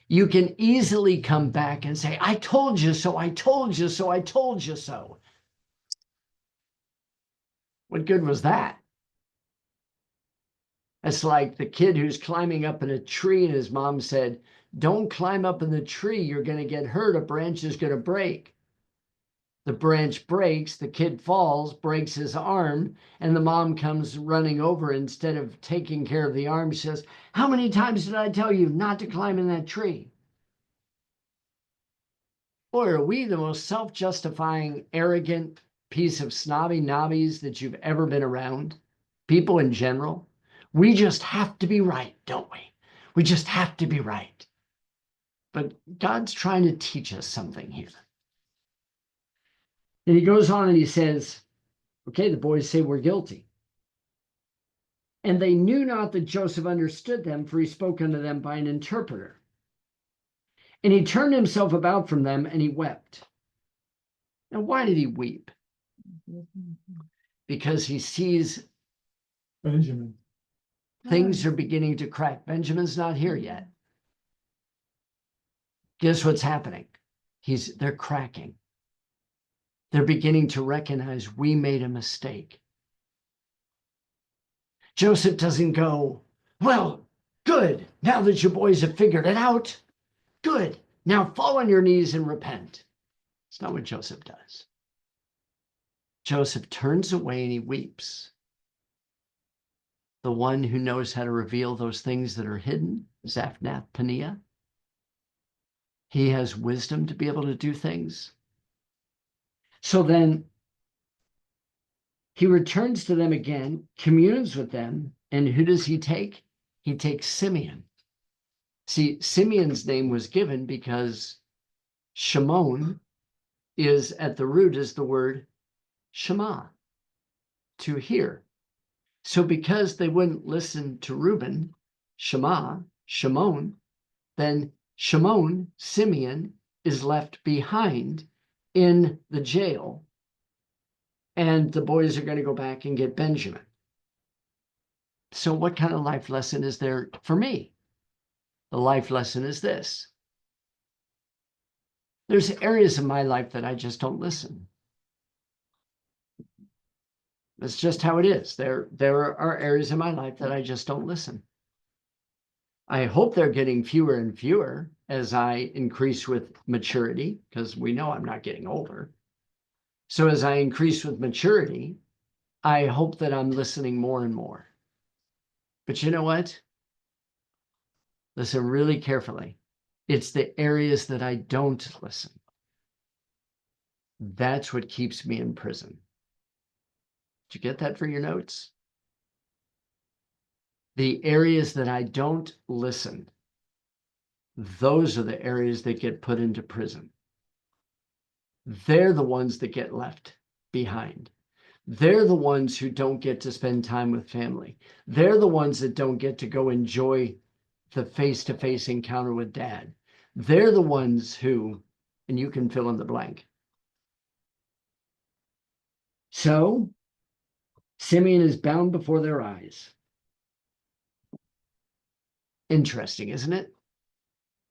You can easily come back and say, I told you so, I told you so, I told you so. What good was that? It's like the kid who's climbing up in a tree and his mom said, don't climb up in the tree, you're going to get hurt, a branch is going to break. The branch breaks, the kid falls, breaks his arm, and the mom comes running over. Instead of taking care of the arm, she says, how many times did I tell you not to climb in that tree? Boy, are we the most self-justifying, arrogant piece of snobby nobbies that you've ever been around? People in general. We just have to be right, don't we? We just have to be right. But God's trying to teach us something here. And he goes on and he says, okay, the boys say we're guilty. And they knew not that Joseph understood them, for he spoke unto them by an interpreter. And he turned himself about from them and he wept. Now, why did he weep? Because he sees Benjamin. Things are beginning to crack. Benjamin's not here yet. Guess what's happening? They're cracking. They're beginning to recognize we made a mistake. Joseph doesn't go, well, good. Now that your boys have figured it out, Good. Now fall on your knees and repent. It's not what Joseph does. Joseph turns away and he weeps. The one who knows how to reveal those things that are hidden, Zaphnath Paneah. He has wisdom to be able to do things. So then he returns to them again, communes with them, and who does he take? He takes Simeon. See, Simeon's name was given because Shimon is at the root is the word Shema, to hear. So because they wouldn't listen to Reuben, Shimon, then Shimon, Simeon, is left behind in the jail, and the boys are going to go back and get Benjamin. So what kind of life lesson is there for me? The life lesson is this. There's areas of my life that I just don't listen. That's just how it is. There are areas in my life that I just don't listen. I hope they're getting fewer and fewer as I increase with maturity, because we know I'm not getting older. So as I increase with maturity, I hope that I'm listening more and more. But you know what? Listen really carefully. It's the areas that I don't listen. That's what keeps me in prison. Did you get that for your notes? The areas that I don't listen, those are the areas that get put into prison. They're the ones that get left behind. They're the ones who don't get to spend time with family. They're the ones that don't get to go enjoy the face-to-face encounter with dad. They're the ones who, and you can fill in the blank. So Simeon is bound before their eyes. Interesting, isn't it?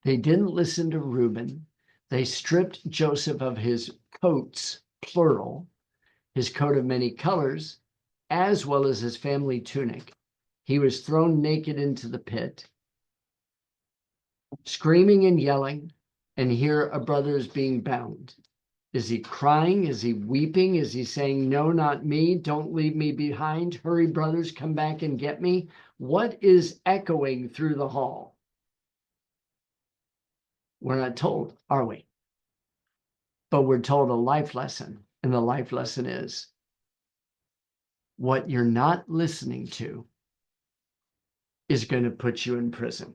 They didn't listen to Reuben. They stripped Joseph of his coats, plural, his coat of many colors, as well as his family tunic. He was thrown naked into the pit, screaming and yelling, and here a brother is being bound. Is he crying? Is he weeping? Is he saying, no, not me, don't leave me behind, hurry brothers, come back and get me? What is echoing through the hall? We're not told, are we? But we're told a life lesson, and the life lesson is what you're not listening to is going to put you in prison.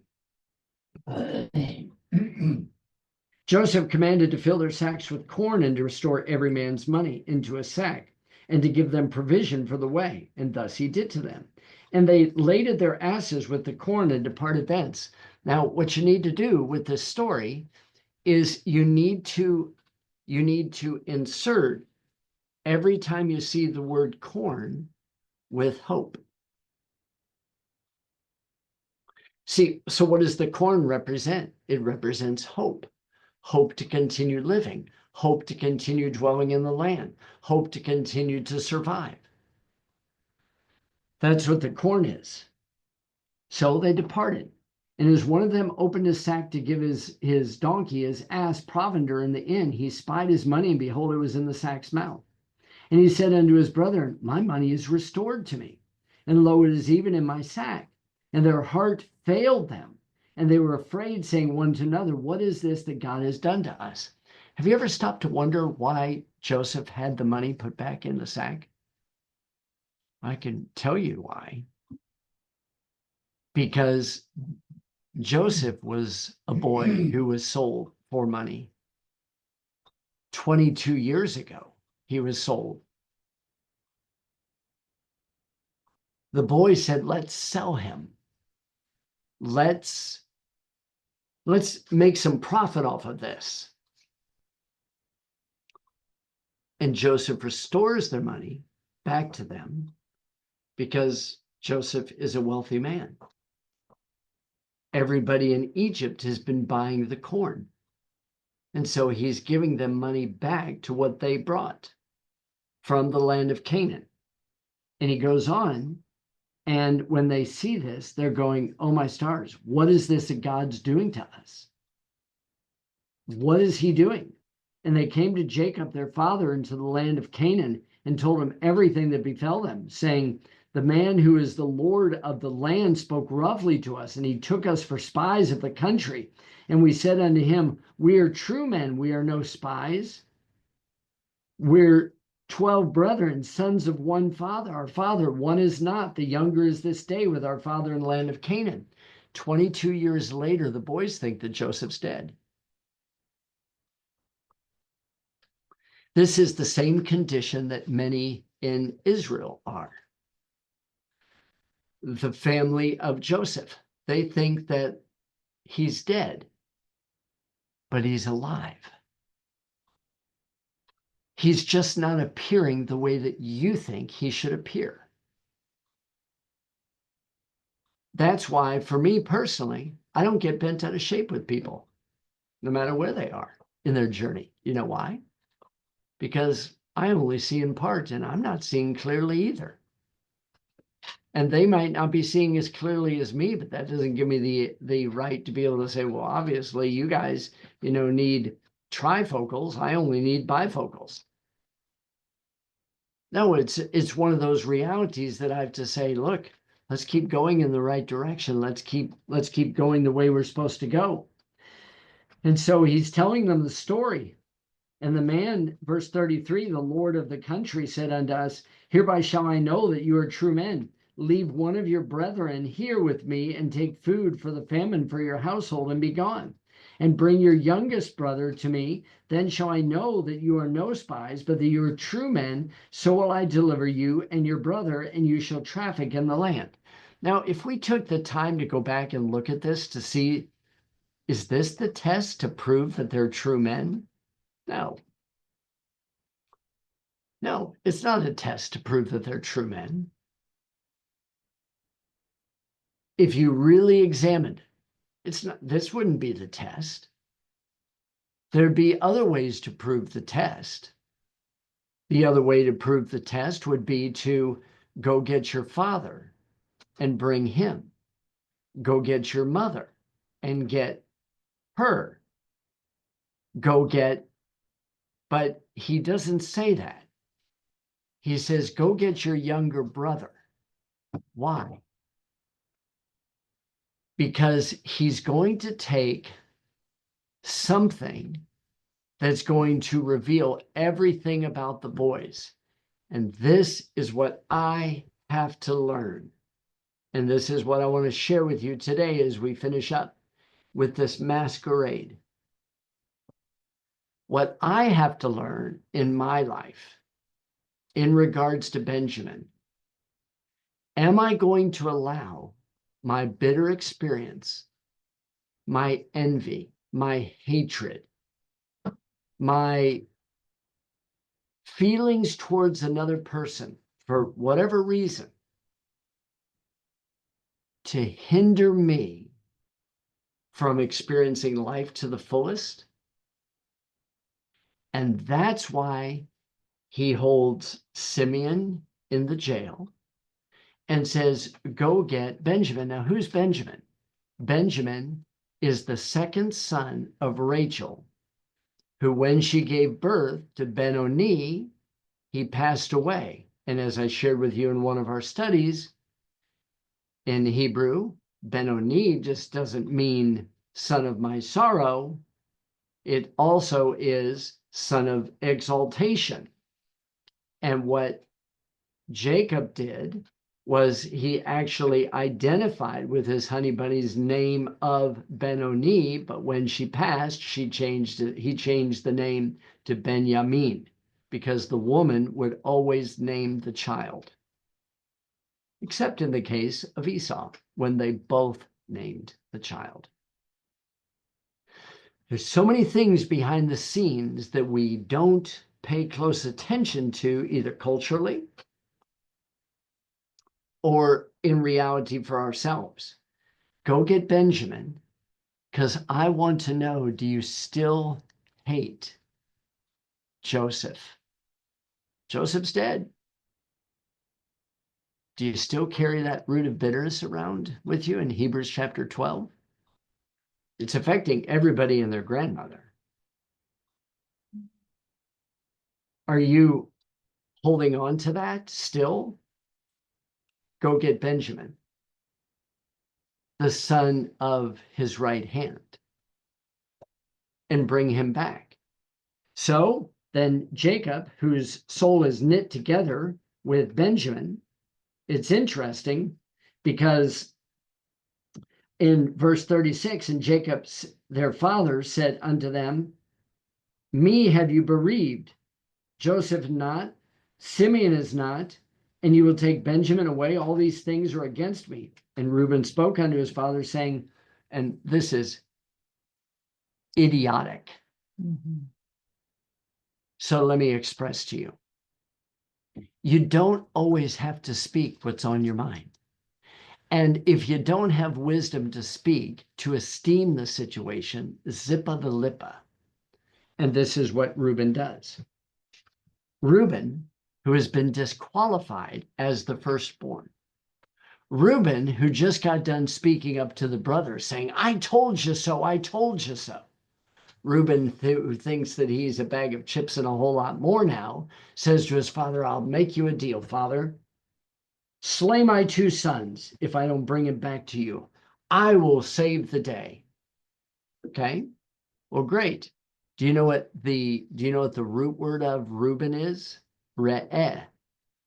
Joseph commanded to fill their sacks with corn and to restore every man's money into a sack and to give them provision for the way. And thus he did to them. And they laded their asses with the corn and departed thence. Now, what you need to do with this story is you need to insert every time you see the word corn with hope. See, so what does the corn represent? It represents hope. Hope to continue living, hope to continue dwelling in the land, hope to continue to survive. That's what the corn is. So they departed. And as one of them opened his sack to give his donkey, his ass, provender in the inn, he spied his money, and behold, it was in the sack's mouth. And he said unto his brethren, my money is restored to me, and lo, it is even in my sack. And their heart failed them, and they were afraid, saying one to another, what is this that God has done to us? Have you ever stopped to wonder why Joseph had the money put back in the sack? I can tell you why. Because Joseph was a boy who was sold for money. 22 years ago, he was sold. The boy said, let's sell him. Let's make some profit off of this. And Joseph restores their money back to them because Joseph is a wealthy man. Everybody in Egypt has been buying the corn. And so he's giving them money back to what they brought from the land of Canaan. And he goes on, and when they see this, they're going, oh my stars, what is this that God's doing to us? what is he doing? And they came to Jacob, their father, into the land of Canaan and told him everything that befell them, saying, the man who is the Lord of the land spoke roughly to us, and he took us for spies of the country. And we said unto him, we are true men, we are no spies. We're 12 brethren, sons of one father. Our father, one is not, the younger is this day with our father in the land of Canaan. 22 years later, the boys think that Joseph's dead. This is the same condition that many in Israel are. The family of Joseph, they think that he's dead, but he's alive. He's just not appearing the way that you think he should appear. That's why, for me personally, I don't get bent out of shape with people, no matter where they are in their journey. You know why? Because I only see in part, and I'm not seeing clearly either. And they might not be seeing as clearly as me, but that doesn't give me the right to be able to say, well, obviously you guys, need trifocals. I only need bifocals. No, it's one of those realities that I have to say, look, let's keep going in the right direction. Let's keep going the way we're supposed to go. And so he's telling them the story. And the man, verse 33, the Lord of the country said unto us, hereby shall I know that you are true men. Leave one of your brethren here with me and take food for the famine for your household and be gone. And bring your youngest brother to me. Then shall I know that you are no spies, but that you are true men. So will I deliver you and your brother, and you shall traffic in the land. Now, if we took the time to go back and look at this to see, is this the test to prove that they're true men? No. No, it's not a test to prove that they're true men. If you really examined, this wouldn't be the test. There'd be other ways to prove the test. The other way to prove the test would be to go get your father and bring him. Go get your mother and get her. But he doesn't say that. He says, go get your younger brother. Why? Because he's going to take something that's going to reveal everything about the boys. And this is what I have to learn. And this is what I want to share with you today as we finish up with this masquerade. What I have to learn in my life in regards to Benjamin, am I going to allow my bitter experience, my envy, my hatred, my feelings towards another person for whatever reason to hinder me from experiencing life to the fullest? And that's why he holds Simeon in the jail and says, go get Benjamin. Now, who's Benjamin? Benjamin is the second son of Rachel, who, when she gave birth to Ben-Oni, he passed away. And as I shared with you in one of our studies, in Hebrew, Ben-Oni just doesn't mean son of my sorrow. It also is son of exaltation. And what Jacob did was he actually identified with his honey bunny's name of Ben-Oni, but when she passed, he changed the name to Benjamin, because the woman would always name the child, except in the case of Esau, when they both named the child. There's so many things behind the scenes that we don't pay close attention to, either culturally or in reality for ourselves. Go get Benjamin, because I want to know, do you still hate Joseph? Joseph's dead. Do you still carry that root of bitterness around with you in Hebrews chapter 12? It's affecting everybody and their grandmother. Are you holding on to that still? Go get Benjamin, the son of his right hand, and bring him back. So then Jacob, whose soul is knit together with Benjamin, it's interesting because in verse 36, and Jacob, their father, said unto them, me have you bereaved, Joseph not, Simeon is not, and you will take Benjamin away. All these things are against me. And Reuben spoke unto his father, saying, and this is idiotic. So let me express to you. You don't always have to speak what's on your mind. And if you don't have wisdom to speak, to esteem the situation, zippa the lippa. And this is what Reuben does. Reuben, who has been disqualified as the firstborn. Reuben, who just got done speaking up to the brothers, saying, I told you so, I told you so. Reuben, who thinks that he's a bag of chips and a whole lot more now, says to his father, I'll make you a deal, father. Slay my 2 sons if I don't bring him back to you. I will save the day. Okay, well, great. Do you know what the root word of Reuben is? Re'eh.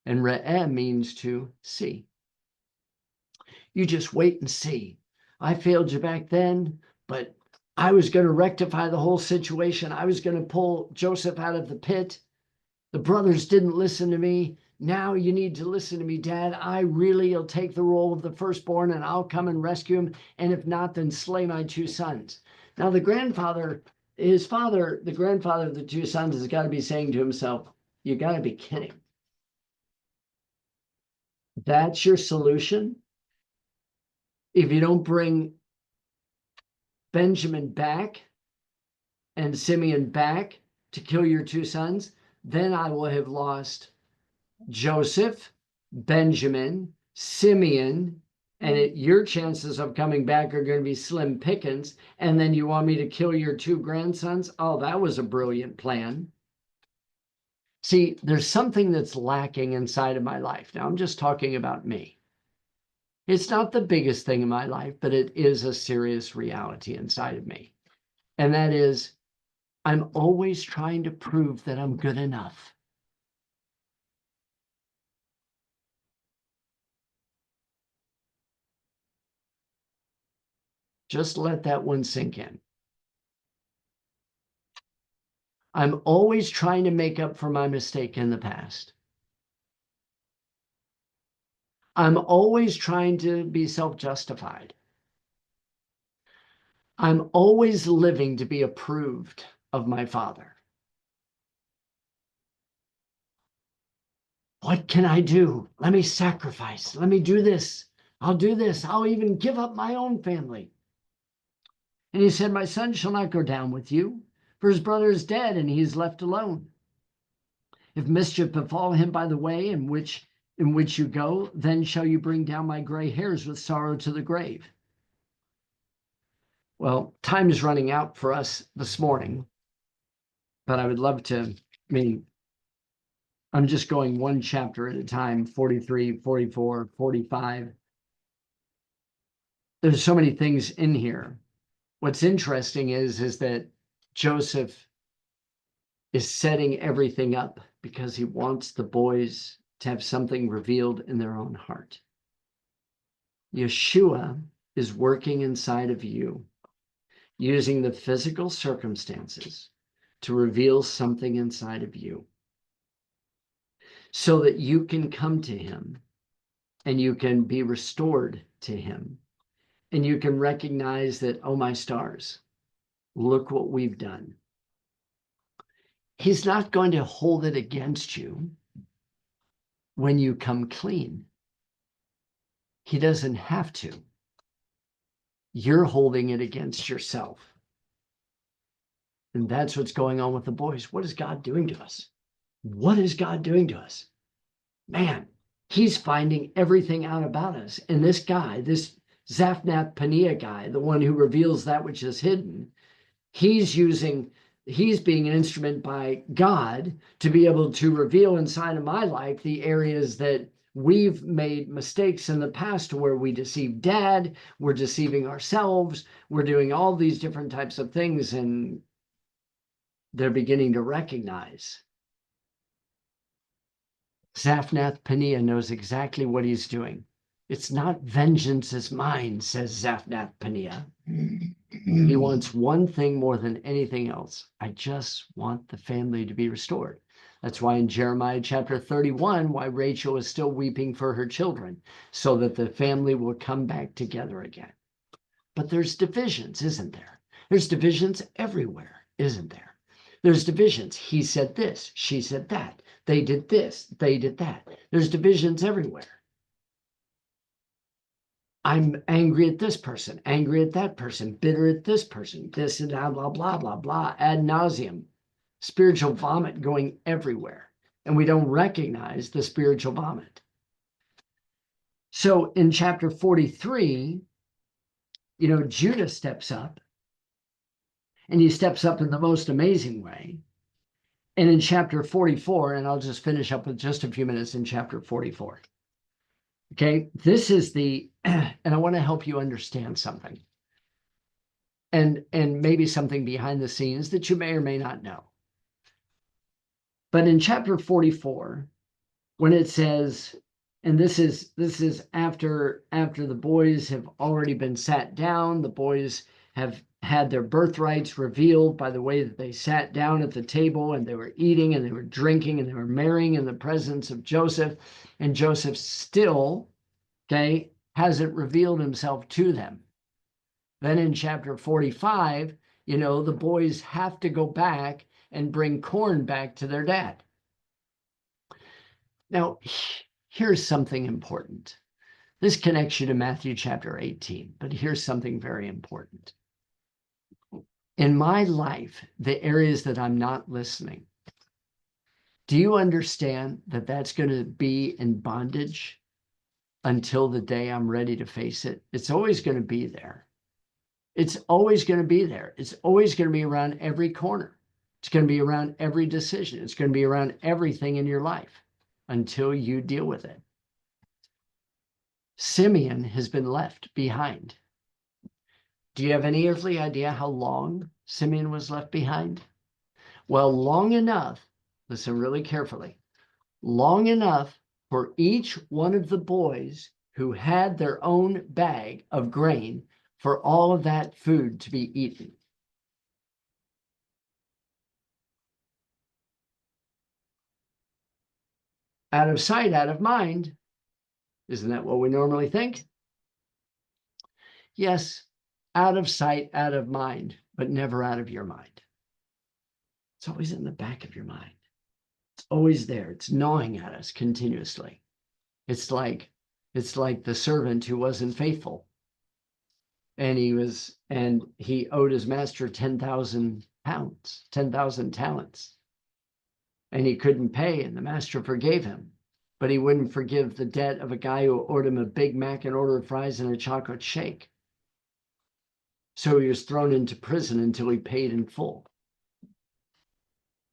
And re'eh means to see. You just wait and see. I failed you back then, but I was going to rectify the whole situation. I was going to pull Joseph out of the pit. The brothers didn't listen to me. Now you need to listen to me, Dad. I really will take the role of the firstborn and I'll come and rescue him. And if not, then slay my 2 sons. Now the grandfather, the grandfather of the 2 sons has got to be saying to himself, you got to be kidding. That's your solution? If you don't bring Benjamin back and Simeon back to kill your 2 sons, then I will have lost Joseph, Benjamin, Simeon, and your chances of coming back are going to be slim pickings. And then you want me to kill your 2 grandsons? Oh, that was a brilliant plan. See, there's something that's lacking inside of my life. Now, I'm just talking about me. It's not the biggest thing in my life, but it is a serious reality inside of me. And that is, I'm always trying to prove that I'm good enough. Just let that one sink in. I'm always trying to make up for my mistake in the past. I'm always trying to be self-justified. I'm always living to be approved of my Father. What can I do? Let me sacrifice. Let me do this. I'll do this. I'll even give up my own family. And he said, my son shall not go down with you, for his brother is dead and he is left alone. If mischief befall him by the way in which you go, then shall you bring down my gray hairs with sorrow to the grave. Well, time is running out for us this morning, but I would love to, I'm just going one chapter at a time, 43, 44, 45. There's so many things in here. What's interesting is that Joseph is setting everything up because he wants the boys to have something revealed in their own heart. Yeshua is working inside of you, using the physical circumstances to reveal something inside of you so that you can come to him and you can be restored to him and you can recognize that, oh, my stars, look what we've done. He's not going to hold it against you when you come clean. He doesn't have to. You're holding it against yourself. And that's what's going on with the boys. What is God doing to us? What is God doing to us? Man, he's finding everything out about us. And this guy, this Zaphnath Paneah guy, the one who reveals that which is hidden, he's using he's being an instrument by God to be able to reveal inside of my life the areas that we've made mistakes in the past where we deceived dad, we're deceiving ourselves, we're doing all these different types of things, and they're beginning to recognize. Zaphnath-Paneah knows exactly what he's doing. It's not vengeance is mine, says Zaphnath-Paneah. He wants one thing more than anything else. I just want the family to be restored. That's why in Jeremiah chapter 31, why Rachel is still weeping for her children, so that the family will come back together again. But there's divisions, isn't there? There's divisions everywhere, isn't there? There's divisions. He said this, she said that. They did this, they did that. There's divisions everywhere. I'm angry at this person, angry at that person, bitter at this person, this and blah, blah, blah, blah, blah, ad nauseum. Spiritual vomit going everywhere. And we don't recognize the spiritual vomit. So in chapter 43, Judah steps up, and he steps up in the most amazing way. And in chapter 44, and I'll just finish up with just a few minutes in chapter 44. Okay, this is and I want to help you understand something. And maybe something behind the scenes that you may or may not know. But in chapter 44, when it says, and this is after the boys have already been sat down, the boys have had their birthrights revealed by the way that they sat down at the table, and they were eating and they were drinking and they were marrying in the presence of Joseph, and Joseph still, hasn't revealed himself to them. Then in chapter 45, the boys have to go back and bring corn back to their dad. Now, here's something important. This connects you to Matthew chapter 18, but here's something very important. In my life, the areas that I'm not listening, do you understand that that's going to be in bondage until the day I'm ready to face it? It's always going to be there. It's always going to be there. It's always going to be around every corner. It's going to be around every decision. It's going to be around everything in your life until you deal with it. Simeon has been left behind. Do you have any earthly idea how long Simeon was left behind? Well, long enough, listen really carefully, long enough for each one of the boys who had their own bag of grain for all of that food to be eaten. Out of sight, out of mind. Isn't that what we normally think? Yes, out of sight, out of mind, but never out of your mind. It's always in the back of your mind. It's always there. It's gnawing at us continuously. It's like the servant who wasn't faithful. And he owed his master 10,000 pounds, 10,000 talents. And he couldn't pay, and the master forgave him. But he wouldn't forgive the debt of a guy who owed him a Big Mac, an order of fries, and a chocolate shake. So he was thrown into prison until he paid in full.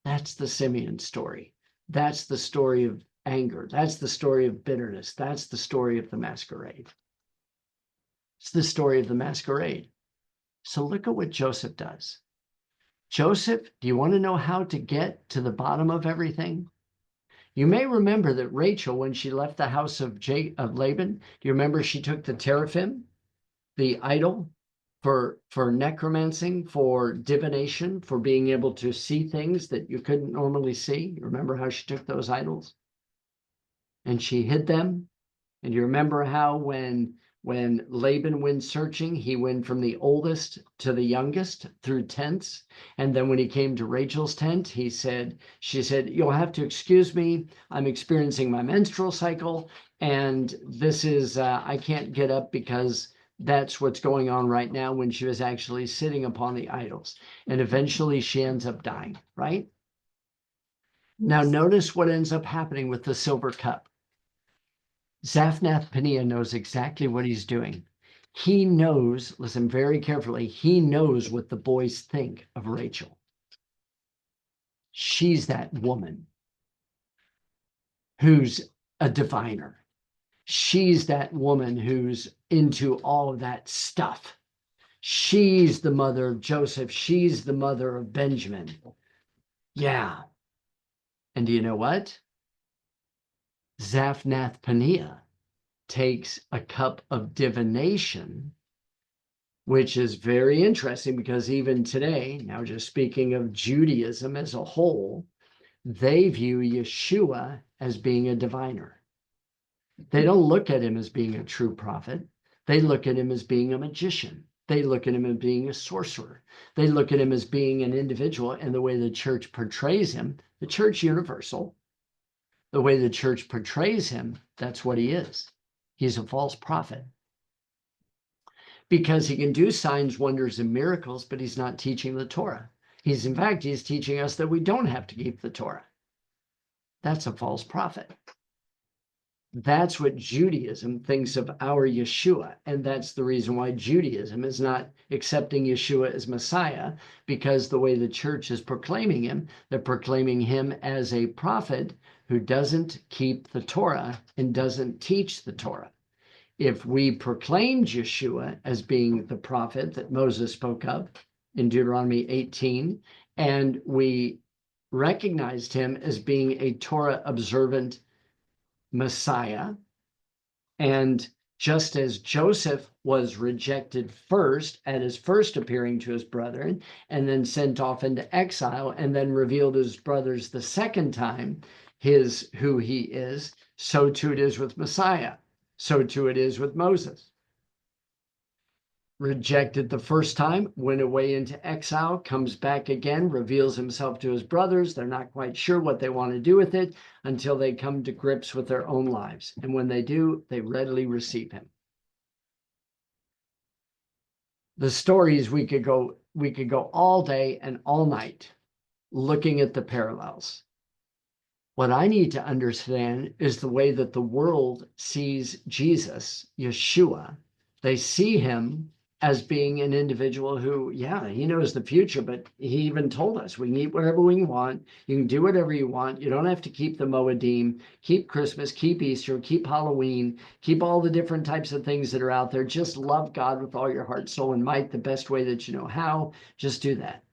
That's the Simeon story. That's the story of anger. That's the story of bitterness. That's the story of the masquerade. It's the story of the masquerade. So look at what Joseph does. Joseph, do you want to know how to get to the bottom of everything? You may remember that Rachel, when she left the house of Laban, do you remember she took the teraphim, the idol, for necromancing, for divination, for being able to see things that you couldn't normally see? You remember how she took those idols? And she hid them. And you remember how when Laban went searching, he went from the oldest to the youngest through tents. And then when he came to Rachel's tent, she said, "You'll have to excuse me. I'm experiencing my menstrual cycle. And this is, I can't get up because that's what's going on right now," when she was actually sitting upon the idols. And eventually she ends up dying, right? Now notice what ends up happening with the silver cup. Zaphnath-Paneah knows exactly what he's doing. He knows, listen very carefully, he knows what the boys think of Rachel. She's that woman who's a diviner. She's that woman who's into all of that stuff. She's the mother of Joseph. She's the mother of Benjamin. Yeah. And do you know what? Zaphnath-Paneah takes a cup of divination, which is very interesting because even today, now just speaking of Judaism as a whole, they view Yeshua as being a diviner. They don't look at him as being a true prophet. They look at him as being a magician. They look at him as being a sorcerer. They look at him as being an individual, and the way the church portrays him, the church universal, the way the church portrays him, that's what he is. He's a false prophet. Because he can do signs, wonders, and miracles, but he's not teaching the Torah. He's teaching us that we don't have to keep the Torah. That's a false prophet. That's what Judaism thinks of our Yeshua. And that's the reason why Judaism is not accepting Yeshua as Messiah, because the way the church is proclaiming him, they're proclaiming him as a prophet who doesn't keep the Torah and doesn't teach the Torah. If we proclaimed Yeshua as being the prophet that Moses spoke of in Deuteronomy 18, and we recognized him as being a Torah observant Messiah, and just as Joseph was rejected first at his first appearing to his brethren, and then sent off into exile, and then revealed to his brothers the second time who he is, so too it is with Messiah. So too it is with Moses. Rejected the first time, went away into exile, comes back again, reveals himself to his brothers. They're not quite sure what they want to do with it until they come to grips with their own lives. And when they do, they readily receive him. The stories, we could go all day and all night looking at the parallels. What I need to understand is the way that the world sees Jesus, Yeshua. They see him as being an individual who, yeah, he knows the future, but he even told us we can eat whatever we want. You can do whatever you want. You don't have to keep the Moedim, keep Christmas, keep Easter, keep Halloween, keep all the different types of things that are out there. Just love God with all your heart, soul, and might the best way that you know how. Just do that.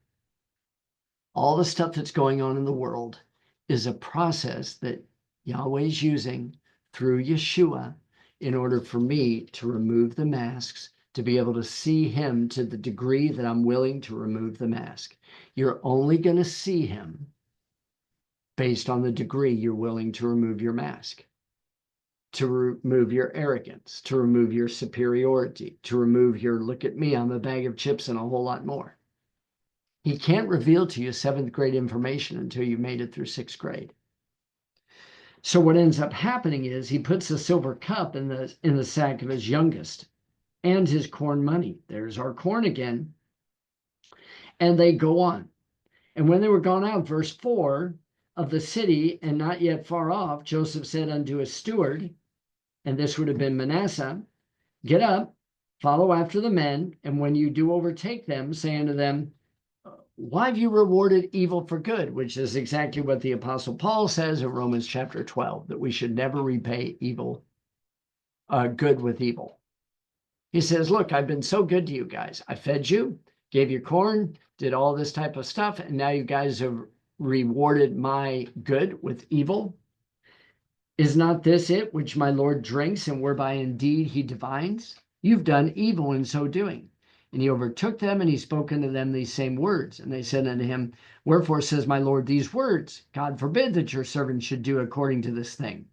All the stuff that's going on in the world is a process that Yahweh's using through Yeshua in order for me to remove the masks, to be able to see him to the degree that I'm willing to remove the mask. You're only going to see him based on the degree you're willing to remove your mask, to remove your arrogance, to remove your superiority, to remove your look at me, I'm a bag of chips and a whole lot more. He can't reveal to you 7th grade information until you made it through 6th grade. So what ends up happening is he puts the silver cup in the sack of his youngest and his corn money. There's our corn again. And they go on. And when they were gone out, verse 4, of the city and not yet far off, Joseph said unto his steward, and this would have been Manasseh, get up, follow after the men, and when you do overtake them, say unto them, why have you rewarded evil for good? Which is exactly what the Apostle Paul says in Romans chapter 12, that we should never repay good with evil. He says, look, I've been so good to you guys. I fed you, gave you corn, did all this type of stuff, and now you guys have rewarded my good with evil. Is not this it which my Lord drinks, and whereby indeed he divines? You've done evil in so doing. And he overtook them, and he spoke unto them these same words. And they said unto him, wherefore says my Lord these words? God forbid that your servant should do according to this thing.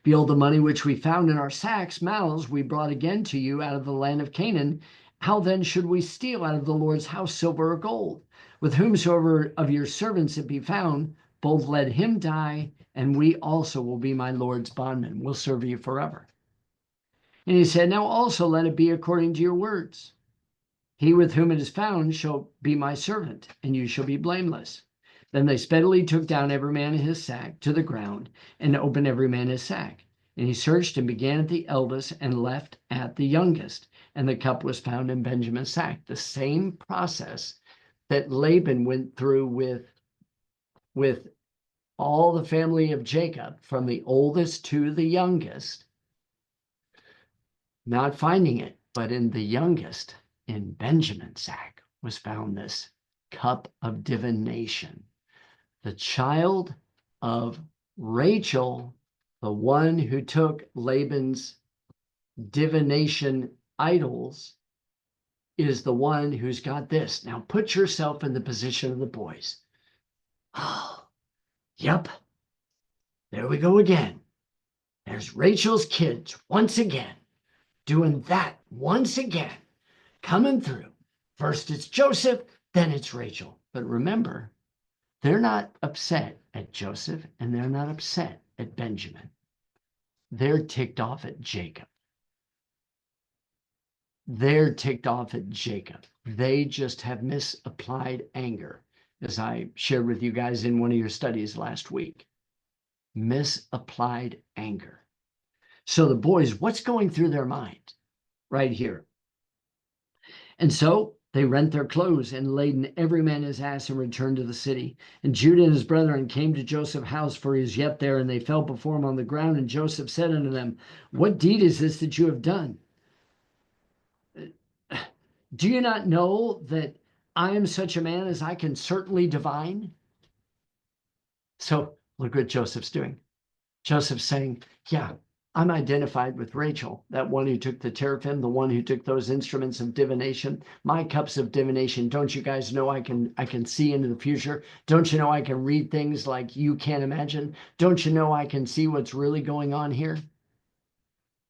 Behold, the money which we found in our sacks, mouths, we brought again to you out of the land of Canaan. How then should we steal out of the Lord's house silver or gold? With whomsoever of your servants it be found, both let him die, and we also will be my Lord's bondmen. We'll serve you forever. And he said, now also let it be according to your words. He with whom it is found shall be my servant, and you shall be blameless. Then they speedily took down every man his sack to the ground, and opened every man his sack. And he searched and began at the eldest and left at the youngest. And the cup was found in Benjamin's sack. The same process that Laban went through with with all the family of Jacob, from the oldest to the youngest, not finding it, but in the youngest, in Benjamin's sack, was found this cup of divination. The child of Rachel, the one who took Laban's divination idols, is the one who's got this. Now put yourself in the position of the boys. Oh, yep. There we go again. There's Rachel's kids once again, doing that once again, coming through. First it's Joseph, then it's Rachel. But remember, they're not upset at Joseph and they're not upset at Benjamin. They're ticked off at Jacob. They're ticked off at Jacob. They just have misapplied anger, as I shared with you guys in one of your studies last week. Misapplied anger. So the boys, what's going through their mind right here? And so they rent their clothes and laden every man his ass and returned to the city. And Judah and his brethren came to Joseph's house, for he was yet there, and they fell before him on the ground. And Joseph said unto them, what deed is this that you have done? Do you not know that I am such a man as I can certainly divine? So look what Joseph's doing. Joseph's saying, yeah, I'm identified with Rachel, that one who took the teraphim, the one who took those instruments of divination, my cups of divination. Don't you guys know I can see into the future? Don't you know I can read things like you can't imagine? Don't you know I can see what's really going on here?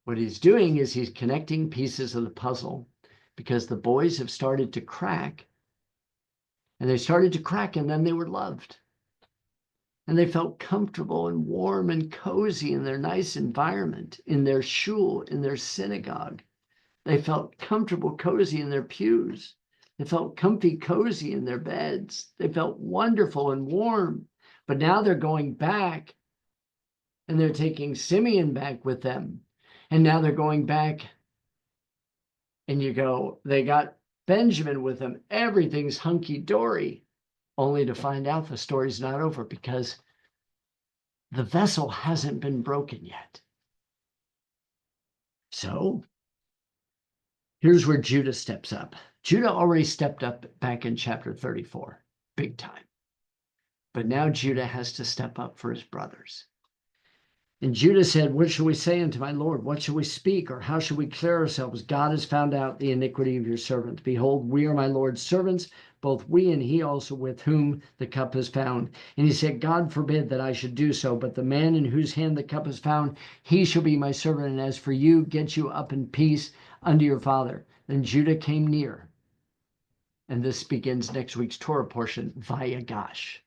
What he's doing is he's connecting pieces of the puzzle, because the boys have started to crack, and they started to crack, and then they were loved. And they felt comfortable and warm and cozy in their nice environment, in their shul, in their synagogue. They felt comfortable, cozy in their pews. They felt comfy, cozy in their beds. They felt wonderful and warm. But now they're going back, and they're taking Simeon back with them. And now they're going back, and you go, they got Benjamin with them. Everything's hunky-dory, only to find out the story's not over, because the vessel hasn't been broken yet. So here's where Judah steps up. Judah already stepped up back in chapter 34, big time. But now Judah has to step up for his brothers. And Judah said, what shall we say unto my Lord? What shall we speak? Or how shall we clear ourselves? God has found out the iniquity of your servants. Behold, we are my Lord's servants, both we and he also with whom the cup is found. And he said, God forbid that I should do so, but the man in whose hand the cup is found, he shall be my servant. And as for you, get you up in peace unto your father. Then Judah came near. And this begins next week's Torah portion, Vayagash,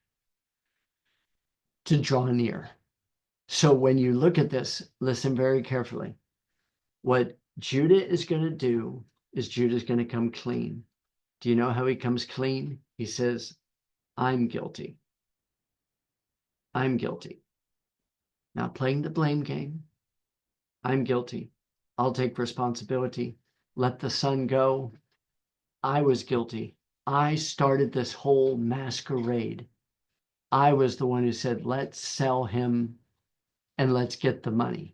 to draw near. So when you look at this, listen very carefully. What Judah is going to do is Judah's going to come clean. Do you know how he comes clean? He says, I'm guilty. I'm guilty. Not playing the blame game. I'm guilty. I'll take responsibility. Let the son go. I was guilty. I started this whole masquerade. I was the one who said, let's sell him and let's get the money.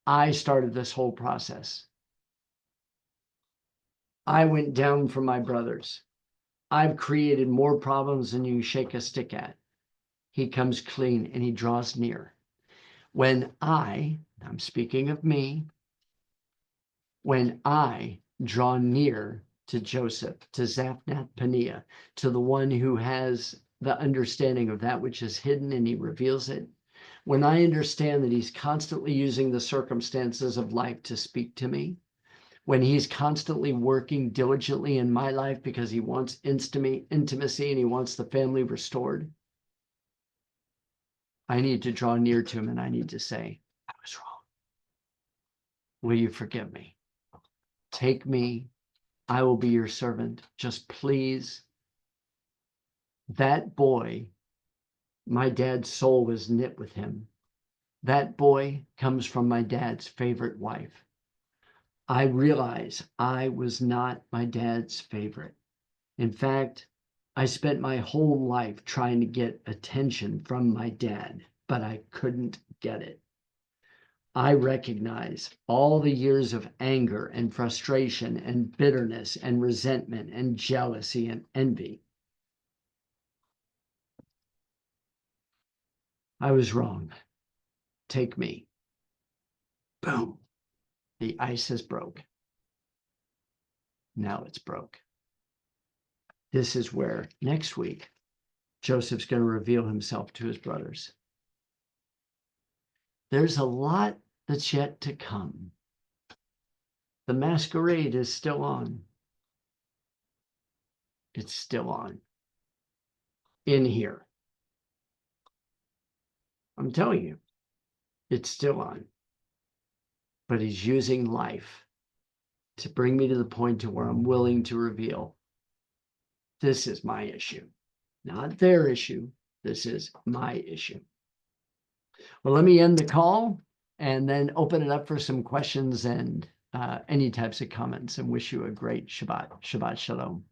I started this whole process. I went down from my brothers. I've created more problems than you shake a stick at. He comes clean and he draws near. When I'm speaking of me, when I draw near to Joseph, to Zaphnath Paneah, to the one who has the understanding of that which is hidden and he reveals it, when I understand that he's constantly using the circumstances of life to speak to me, when he's constantly working diligently in my life because he wants intimacy and he wants the family restored, I need to draw near to him and I need to say, I was wrong. Will you forgive me? Take me. I will be your servant. Just please. That boy, my dad's soul was knit with him. That boy comes from my dad's favorite wife. I realize I was not my dad's favorite. In fact, I spent my whole life trying to get attention from my dad, but I couldn't get it. I recognize all the years of anger and frustration and bitterness and resentment and jealousy and envy. I was wrong. Take me. Boom. The ice is broke. Now it's broke. This is where next week, Joseph's going to reveal himself to his brothers. There's a lot that's yet to come. The masquerade is still on. It's still on. In here. I'm telling you, it's still on. But he's using life to bring me to the point to where I'm willing to reveal this is my issue, not their issue. This is my issue. Well, let me end the call and then open it up for some questions and any types of comments, and wish you a great Shabbat. Shabbat Shalom.